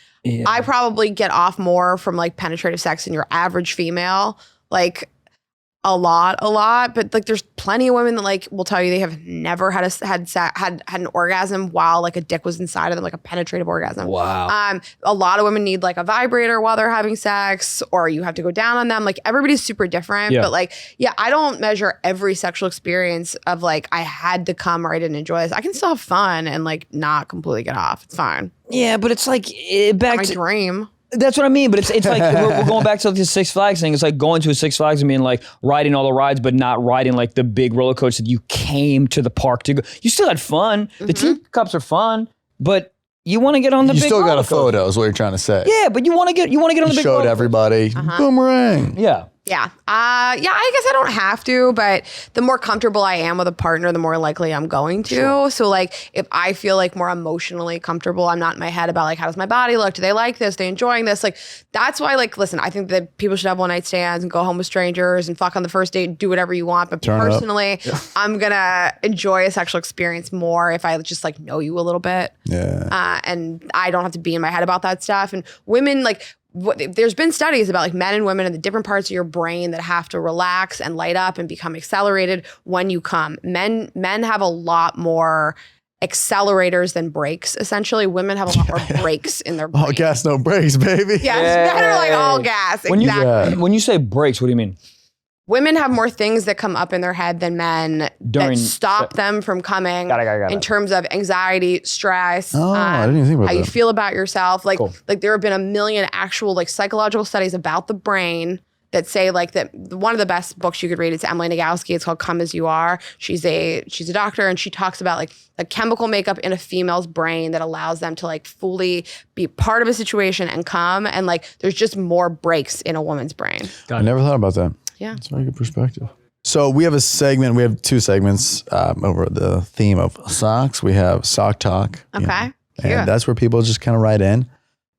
I probably get off more from like penetrative sex than your average female. Like a lot, but like there's plenty of women that like will tell you they have never had an orgasm while like a dick was inside of them, like a penetrative orgasm. Wow. A lot of women need like a vibrator while they're having sex, or you have to go down on them. Like everybody's super different, but like, yeah, I don't measure every sexual experience of like I had to come or I didn't enjoy this. I can still have fun and like not completely get off. It's fine. Yeah, but it's like back My to dream. That's what I mean, but it's like we're going back to like the Six Flags thing. It's like going to a Six Flags and being like riding all the rides, but not riding like the big roller coaster that you came to the park to go. You still had fun. The teacups are fun, but you want to get on the big You still got roller a photo, is what you're trying to say. Yeah, but you want to get on the big roller Showed everybody. Boomerang. Yeah. Yeah. I guess I don't have to, but the more comfortable I am with a partner, the more likely I'm going to. Sure. So like if I feel like more emotionally comfortable, I'm not in my head about like, how does my body look? Do they like this? They enjoying this? Like, that's why, like, listen, I think that people should have one night stands and go home with strangers and fuck on the first date and do whatever you want. But personally, I'm going to enjoy a sexual experience more if I just like know you a little bit. Yeah. And I don't have to be in my head about that stuff. And women, like, there's been studies about like men and women and the different parts of your brain that have to relax and light up and become accelerated when you come. Men have a lot more accelerators than brakes. Essentially, women have a lot more brakes in their brain. All gas, no brakes, baby. Yeah, men are like all gas. When you say brakes, what do you mean? Women have more things that come up in their head than men During that stop them from coming Got it. in terms of anxiety, stress, I didn't even think about how you that. feel about yourself. Like there have been a million actual like psychological studies about the brain that say like that one of the best books you could read is Emily Nagoski. It's called Come As You Are. She's a doctor, and she talks about like the chemical makeup in a female's brain that allows them to like fully be part of a situation and come. And like there's just more breaks in a woman's brain. I never thought about that. Yeah. That's a very good perspective. So we have a segment. We have two segments over the theme of socks. We have Sock Talk. Okay. And that's where people just kind of write in,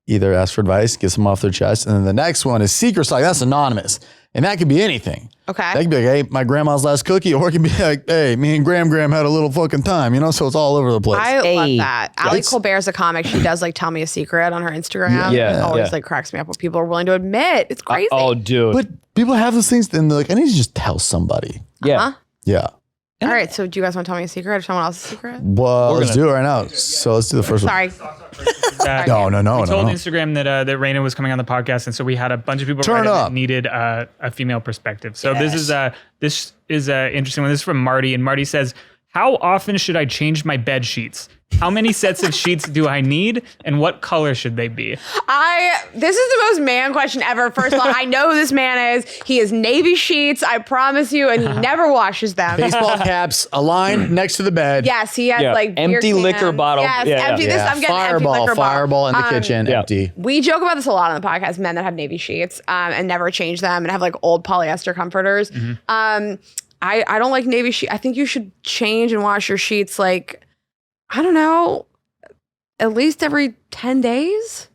either ask for advice, get some off their chest. And then the next one is Secret Sock. That's anonymous. And that could be anything. Okay. That could be like, hey, my grandma's last cookie. Or it could be like, hey, me and Graham had a little fucking time, so it's all over the place. I love that. Ali Colbert's a comic. She does like tell me a secret on her Instagram. Yeah. It always like cracks me up what people are willing to admit. It's crazy. Oh, dude. But people have those things and they're like, I need to just tell somebody. Yeah. Yeah. All right. So do you guys want to tell me a secret or someone else's secret? Well, let's do it right now. So let's do the first one. Sorry. No. We told Instagram that Rayna was coming on the podcast, and so we had a bunch of people write in that needed a female perspective. So this is an interesting one. This is from Marty, and Marty says, "How often should I change my bed sheets? How many sets of sheets do I need, and what color should they be?" This is the most man question ever. First of all, I know who this man is. He has navy sheets, I promise you, and he never washes them. Baseball caps, a line next to the bed. Yes, he has like beer empty cans. liquor bottle. Yes, empty. Yeah. I'm getting empty liquor bottle. Fireball in the kitchen, empty. We joke about this a lot on the podcast, men that have navy sheets and never change them and have like old polyester comforters. I don't like navy sheets. I think you should change and wash your sheets like, I don't know, at least every 10 days.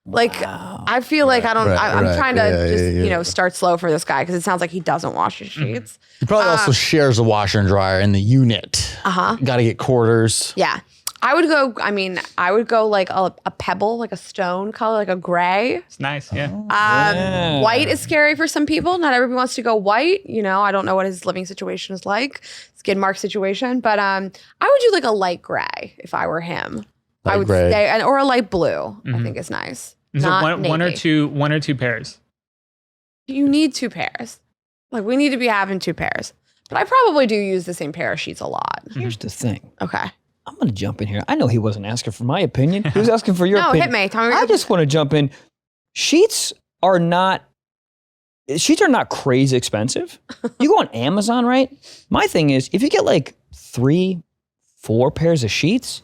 Like, I feel like I'm trying to just start slow for this guy because it sounds like he doesn't wash his sheets. He probably also shares a washer and dryer in the unit. Got to get quarters. Yeah. I would go like a pebble, like a stone color, like a gray. It's nice, yeah. White is scary for some people. Not everybody wants to go white. I don't know what his living situation is like, skid mark situation. But I would do like a light gray if I were him. I would stay, or a light blue. I think is nice. So Not one or navy. two pairs. You need two pairs. Like we need to be having two pairs. But I probably do use the same pair of sheets a lot. Here's the thing. Okay. I'm going to jump in here. I know he wasn't asking for my opinion. He was asking for your opinion. No, hit me. Tell me I just want to jump in. Sheets are not crazy expensive. You go on Amazon, right? My thing is, if you get like 3-4 pairs of sheets,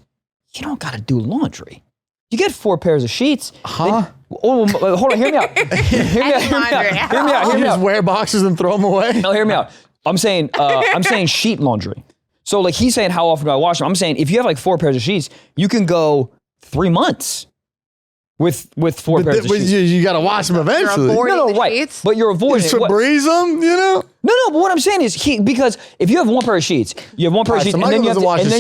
you don't got to do laundry. You get 4 pairs of sheets. Then, hold on, hear me out. Hear me out. You just wear boxes and throw them away? No, hear me out. I'm saying sheet laundry. So like he's saying, how often do I wash them? I'm saying if you have like 4 pairs of sheets, you can go 3 months with 4 pairs of sheets. You got to wash them eventually. You're avoiding the right. sheets? But you're avoiding it. Febreze them, No, No, but what I'm saying is because if you have one pair of sheets, you have one pair of sheets, so and then you have Michael to, doesn't wash his sheets.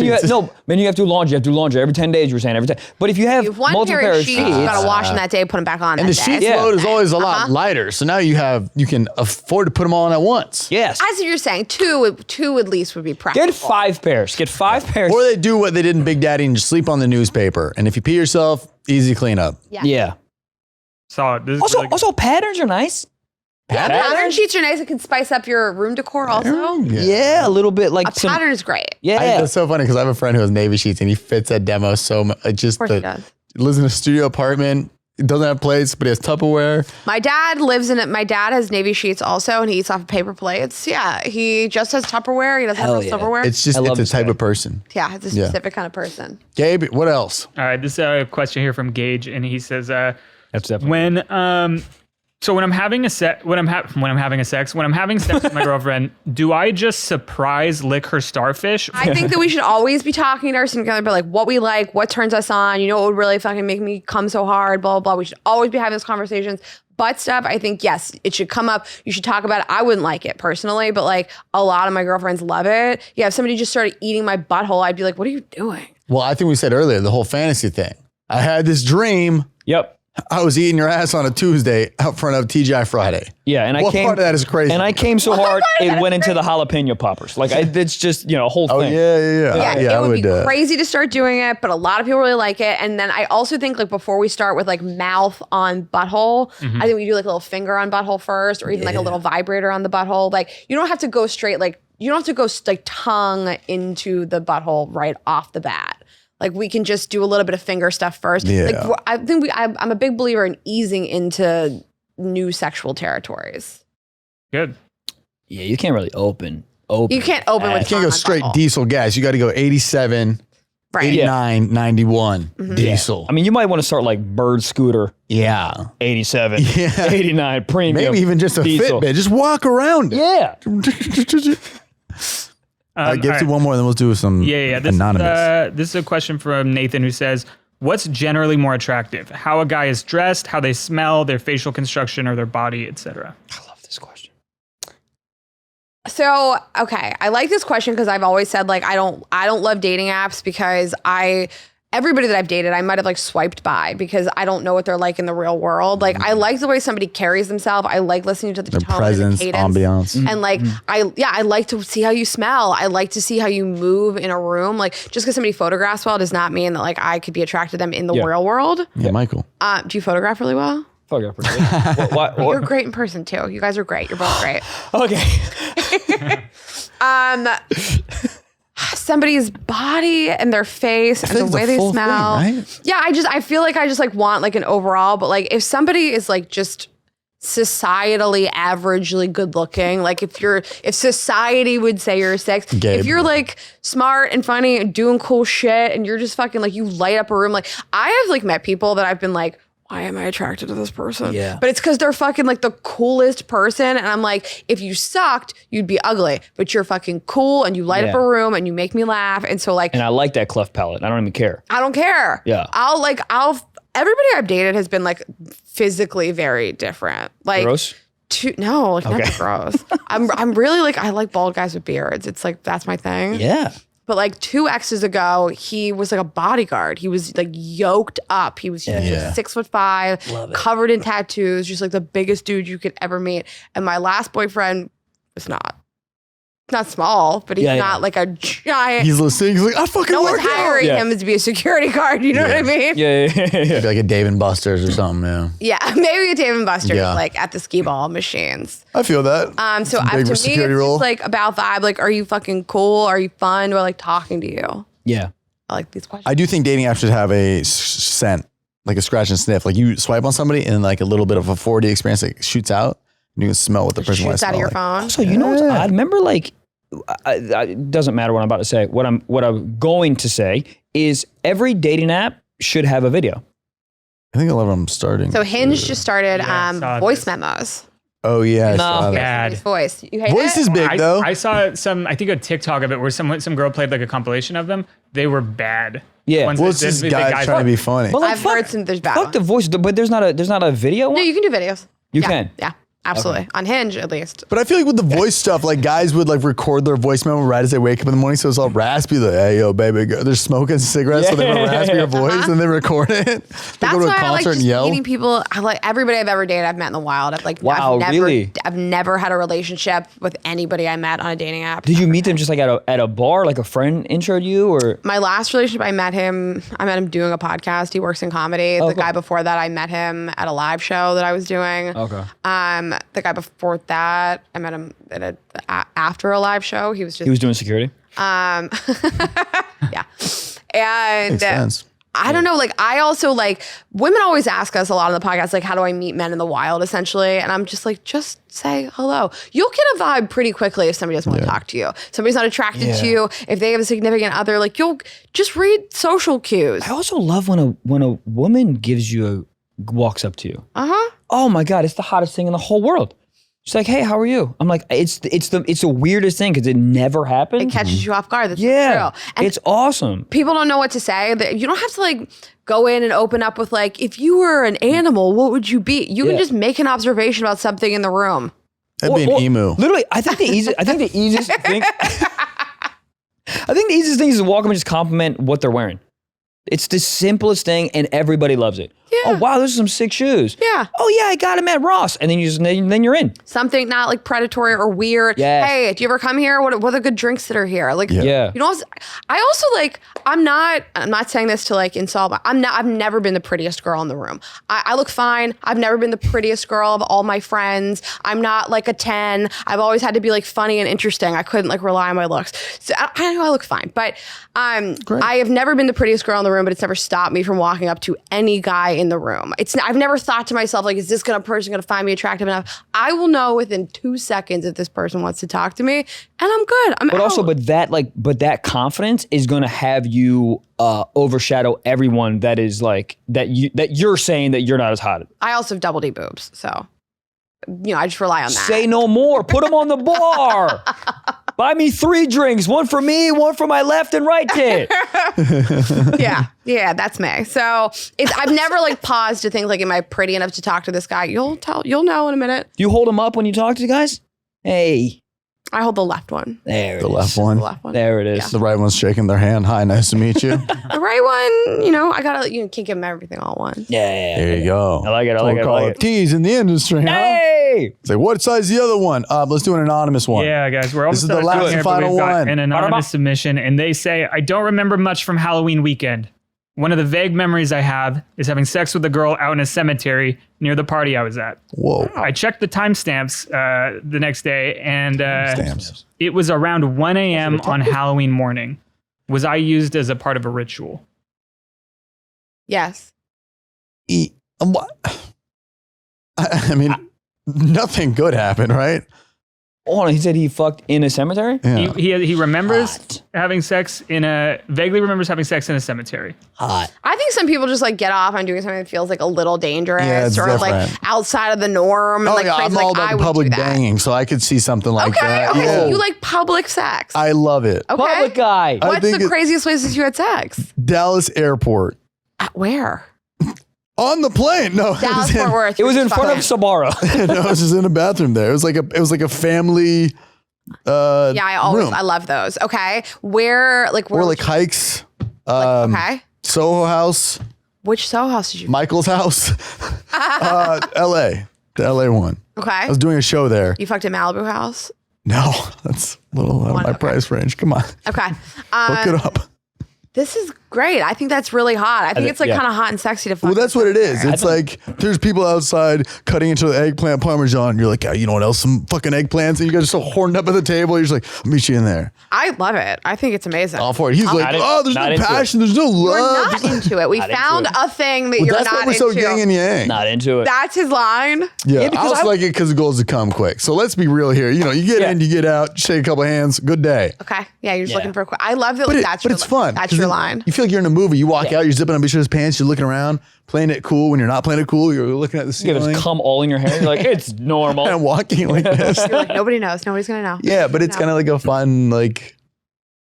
then you have to do laundry. You have to do laundry every 10 days. You were saying every 10. But if you have You have one multiple pair pair of of sheets, you sheets, gotta wash them that day, put them back on And the that sheets day. load is always a lot lighter. So now you can afford to put them all on at once. yes, As you're saying, two at least would be practical. get 5 pairs. Get 5 pairs. Or they do what they did in Big Daddy and just sleep on the newspaper. And if you pee yourself, easy cleanup. Yeah. Solid. This is Also, really good. also patterns are nice. Pattern sheets are nice. It can spice up your room decor also. Yeah, a little bit like A pattern is great. Yeah. It's so funny because I have a friend who has Navy sheets and he fits that demo so much. Just Of course he does. lives in a studio apartment. He doesn't have plates, but he has Tupperware. My dad lives in it. My dad has Navy sheets also, and he eats off of paper plates. Yeah, he just has Tupperware. He doesn't Hell have yeah. silverware. It's I love a this type guy. of person. Yeah, it's a specific kind of person. Gabe, what else? All right, this is a question here from Gage, and he says, That's definitely. when I'm having sex with my girlfriend, do I just surprise lick her starfish? I think that we should always be talking to our significant other, but like what we like, what turns us on. You know what would really fucking make me come so hard, blah, blah, blah. We should always be having those conversations. Butt stuff, I think, yes, it should come up. You should talk about it. I wouldn't like it personally, but like a lot of my girlfriends love it. Yeah, if somebody just started eating my butthole, I'd be like, what are you doing? Well, I think we said earlier, the whole fantasy thing. I had this dream. Yep. I was eating your ass on a Tuesday out front of TGI Friday. Yeah, and What part of that is crazy? And I came so hard, it went into the jalapeno poppers. Like, it's just, a whole Oh, thing. yeah. Yeah, I it would be would, crazy to start doing it, but a lot of people really like it. And then I also think like before we start with like mouth on butthole, I think we do like a little finger on butthole first, or even like a little vibrator on the butthole. Like you don't have to go straight, like you don't have to go like tongue into the butthole right off the bat. Like we can just do a little bit of finger stuff first. Yeah. Like I think I'm a big believer in easing into new sexual territories. Good. Yeah, you can't really open. You can't open with You can't go tongue on straight butthole. diesel gas. You got to go 87, Right. 89, 91 diesel. I mean, you might want to start like Bird Scooter Yeah. 87, Yeah. 89 premium. Maybe even just a diesel. Fitbit. Just walk around it. Yeah. Get all to right. one more, then we'll do some Yeah. anonymous. This is a question from Nathan who says, what's generally more attractive? How a guy is dressed, how they smell, their facial construction, or their body, etc. I love this question. So, okay, I like this question because I've always said like I don't love dating apps because everybody that I've dated, I might have like swiped by because I don't know what they're like in the real world. Like I like the way somebody carries themselves. I like listening to the Their tone presence, and the cadence. ambiance. And like I like to see how you smell. I like to see how you move in a room. Like just because somebody photographs well does not mean that like I could be attracted to them in the real world. Yeah, Michael. Do you photograph really well? Fuck up. You're great in person too. You guys are great. You're both great. Okay. Somebody's body and their face and the it's way a they full smell. thing, right? Yeah, I feel like I just like want like an overall, but like if somebody is like just societally averagely good looking, like if society would say you're six, Gabe. if you're like smart and funny and doing cool shit and you're just fucking like you light up a room, like I have like met people that I've been like, why am I attracted to this person? Yeah. But it's because they're fucking like the coolest person. And I'm like, if you sucked, you'd be ugly. But you're fucking cool and you light up Yeah. a room and you make me laugh. And so like, And I like that cleft palate. I don't even care. I don't care. Yeah. Everybody I've dated has been like physically very different. Like Gross? No, like not gross. I'm really like, I like bald guys with beards. It's like, that's my thing. Yeah. But like 2 exes ago, he was like a bodyguard. He was like yoked up. He was Yeah. 6'5", covered in tattoos, just like the biggest dude you could ever meet. And my last boyfriend was not small, but he's not like a giant. He's listening. He's like, I fucking no one's work out. hiring him to be a security guard. You know what I mean? Yeah. Maybe like a Dave and Buster's or something, yeah. Yeah, maybe a Dave and Buster's Yeah. like at the skee ball machines. I feel that. So It's a to big me, it's security just role. like about vibe. Like, are you fucking cool? Are you fun? Do I like talking to you? Yeah. I like these questions. I do think dating apps should have a scent, like a scratch and sniff. Like you swipe on somebody and like a little bit of a 4D experience like shoots out and you can smell what the person wants Shoots to out of smell your like. phone. So you know what's odd? Remember, like, it doesn't matter what I'm about to say. What I'm going to say is every dating app should have a video. I think a lot of them starting. So Hinge just started Yeah, I saw voice this. memos. Oh yeah, I No. saw that. Bad. His voice. You hate Voice it? is big though. I saw I think a TikTok of it where some girl played like a compilation of them. They were bad. Yeah. Ones Well, that- it's just the guys trying to be funny. But like, I've heard some. There's bad Fuck ones. the voice, but there's not a video No, one? you can do videos. You Yeah, can. Yeah. Absolutely. Okay. On Hinge, at least. But I feel like with the voice stuff, like guys would like record their voice memo right as they wake up in the morning, so it's all raspy. Like, hey, yo, baby, they're smoking cigarettes, so they have a raspier voice, and they record it. They That's go to a why I like concert and just yell. meeting people. I like everybody I've ever dated. I've met in the wild. I've like, Wow, really? I've never had a relationship with anybody I met on a dating app. Did you meet them just like at a bar, like a friend introed you, or? My last relationship, I met him doing a podcast. He works in comedy. Oh, The cool. guy before that, I met him at a live show that I was doing. Okay. The guy before that, I met him after a live show. He was He was doing security. yeah. And Makes sense. I don't know. Like, I also like, women always ask us a lot on the podcast, like, how do I meet men in the wild, essentially? And I'm just like, just say hello. You'll get a vibe pretty quickly if somebody doesn't want to talk to you. Somebody's not attracted to you. If they have a significant other, like, you'll just read social cues. I also love when a woman walks up to you. Uh-huh. Oh my God, it's the hottest thing in the whole world. She's like, hey, how are you? I'm like, it's the weirdest thing because it never happens. It catches you off guard. That's Yeah, true. And it's awesome. people don't know what to say. You don't have to like go in and open up with like, if you were an animal, what would you be? You can just make an observation about something in the room. That'd be an emu. Literally, I think the easiest thing. I think the easiest thing is to walk up and just compliment what they're wearing. It's the simplest thing, and everybody loves it. Yeah. Oh wow, those are some sick shoes. Yeah. Oh yeah, I got them at Ross, and then then you're in. Something not like predatory or weird. Yes. Hey, do you ever come here? What are the good drinks that are here? Like, Yeah. you know, I also like, I'm not saying this to like insult, but I've never been the prettiest girl in the room. I look fine. I've never been the prettiest girl of all my friends. I'm not like a 10. I've always had to be like funny and interesting. I couldn't like rely on my looks. So I know I look fine, but I have never been the prettiest girl in the room, but it's never stopped me from walking up to any guy in the room. I've never thought to myself, like, is this person going to find me attractive enough? I will know within 2 seconds if this person wants to talk to me, and I'm good. But that confidence is going to have you overshadow everyone that is like that you're saying that you're not as hot. I also have double D boobs, so I just rely on that. Say no more. Put them on the bar. Buy me 3 drinks, one for me, one for my left and right tit. yeah, that's me. So I've never like paused to think like, am I pretty enough to talk to this guy? You'll know in a minute. Do you hold them up when you talk to the guys? Hey. I hold the left one. There it The is. left one. The left one. There it is. The right one's shaking their hand. Hi, nice to meet you. The right one, I gotta, can't give them everything all at once. Yeah. There you go. I like it. I like it. I Call like it it. tease in the industry, huh? Hey. It's like, what size is the other one? Let's do an anonymous one. Yeah, guys, we're This almost is done the last here, and but final we've got one. an anonymous submission, and they say, I don't remember much from Halloween weekend. One of the vague memories I have is having sex with a girl out in a cemetery near the party I was at. Whoa. I checked the timestamps the next day, and Stamps. it was around 1 a.m. on Halloween morning. Was I used as a part of a ritual? Yes. What? I mean, nothing good happened, right? Oh, he said he fucked in a cemetery? Yeah. He remembers Hot. having sex vaguely remembers having sex in a cemetery. Hot. I think some people just like get off on doing something that feels like a little dangerous Yeah, it's or like different. outside of the norm. And, like, I'm crazy. all Like, I about would public do that. banging, so I could see something like that. Okay, Yeah. so you like public sex. I love it. Okay. Public guy. I What's think the craziest places you had sex? Dallas Airport. Where? On the plane. No, Dallas, Fort Worth. It was in Fuck front of it. Sabara. no, it was just in a bathroom there. It was like a family Yeah, room. I love those. Okay. Where or like hikes. okay. Soho House, Which Soho house did you Michael's house, LA, the LA one. Okay. I was doing a show there. You fucked a Malibu house? No, that's a little out of my okay. price range. Come on, Okay. look it up. This is great. I think that's really hot. I think it's like yeah. kind of hot and sexy to fuck. Well, that's what it is. It's like there's people outside cutting into the eggplant parmesan. And you're like, you know what else? Some fucking eggplants. And you guys are so horned up at the table. You're just like, I'll meet you in there. I love it. I think it's amazing. All for it. He's like, there's not no into passion. There's no We're love. not into it. We Not into found it. a thing that Well, you're that's not why we're into. so yang and yang. Not into it. That's his line. Yeah, I because also like it because the goal is to come quick. So let's be real here. You get in, you get out, shake a couple hands, good day. Okay. Yeah, you're just Yeah. looking for a quick. I love that. But, That's but your, it's fun. That's 'cause your then line. You feel like you're in a movie. You walk out, you're zipping on each other's pants, you're looking around, playing it cool. When you're not playing it cool, you're looking at the You ceiling have cum all in your hair. You're like, it's normal. and walking like this. You're like, nobody knows. Nobody's gonna know. Yeah, but it's kind of like a fun, like,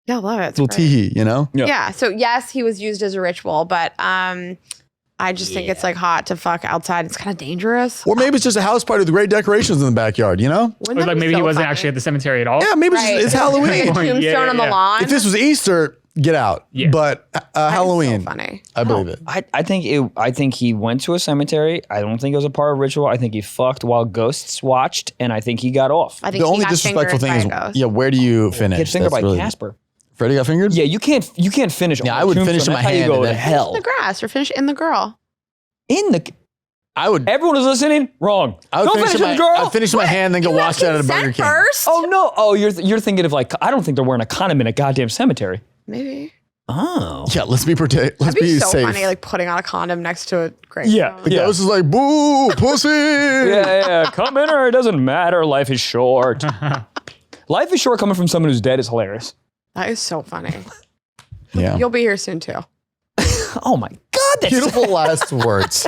Yeah, I love it. It's little great. teehee, Yeah. Yeah. So yes, he was used as a ritual, but I just think it's like hot to fuck outside. It's kind of dangerous. Or maybe it's just a house party with great decorations in the backyard, you know? Or like maybe he wasn't actually at the cemetery at all. Yeah, maybe it's Halloween. Like a tombstone on the lawn. If this was Easter, get out. Yeah. But Halloween, so funny. I believe it. I think he went to a cemetery. I don't think it was a part of ritual. I think he fucked while ghosts watched, and I think he got off. I think The he only got disrespectful fingered thing by a is, ghost. where do you finish? Get fingered That's by really- Casper. Freddie got fingered? Yeah, you can't finish. Yeah, on I a would finish tombstone. in my That's how you hand go and to then- In hell. the grass or finish in the girl. In the. I would. Everyone is listening. Wrong. I would Don't finish finish in in my, the girl. I'd finish in my hand, then go wash that at a Burger Consent King. first? Oh no! Oh, you're thinking of like I don't think they're wearing a condom in a goddamn cemetery. Maybe. Oh. Yeah, let's be That'd be so safe. funny, like putting on a condom next to a grave. Yeah. The ghost is like, boo, pussy. Yeah. Come in or it doesn't matter. Life is short. Life is short coming from someone who's dead is hilarious. That is so funny. Yeah. You'll be here soon too. Oh my God, that's Beautiful last words.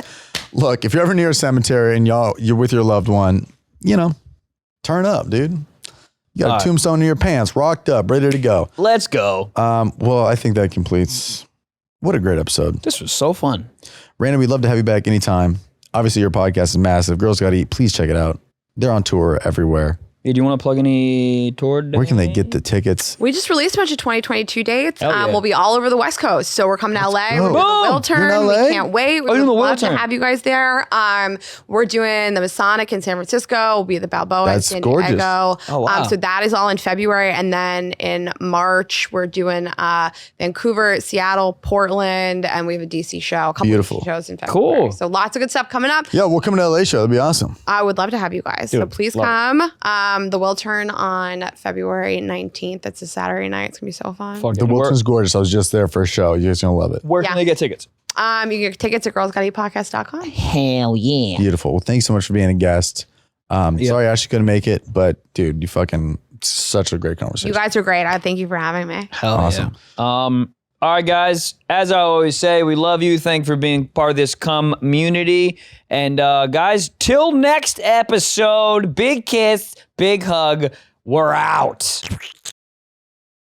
Look, if you're ever near a cemetery and you're with your loved one, turn up, dude. You got a tombstone in your pants, rocked up, ready to go. Let's go. Well, I think that completes. What a great episode. This was so fun. Rayna, we'd love to have you back anytime. Obviously, your podcast is massive. Girls Gotta Eat. Please check it out. They're on tour everywhere. Hey, do you want to plug any tour dates? Where can they get the tickets? We just released a bunch of 2022 dates. Hell yeah. We'll be all over the West Coast. So we're coming to LA. go. We're doing the Will Boom. Turn. You're in We LA? can't wait. Oh, you're in the We'd Will love to Turn. have you guys there. We're doing the Masonic in San Francisco. We'll be at the Balboa That's in San gorgeous. Diego. Oh, wow. So that is all in February. And then in March, we're doing Vancouver, Seattle, Portland, and we have a DC show. A couple Beautiful. of shows in February. Cool. So lots of good stuff coming up. Yeah, we'll come to the LA show. That'd be awesome. I would love to have you guys. So please come. The Will Turn on February 19th. It's a Saturday night. It's going to be so fun. Fucking The Wilton's gorgeous. I was just there for a show. You guys are going to love it. Where can Yeah. they get tickets? You can get tickets at girlsgottaeatpodcast.com. Hell yeah. Beautiful. Well, thanks so much for being a guest. Sorry Ashley couldn't make it, but dude, you fucking such a great conversation. You guys are great. I thank you for having me. Hell Awesome. yeah. All right, guys. As I always say, we love you. Thank you for being part of this community. And guys, till next episode, big kiss, big hug. We're out.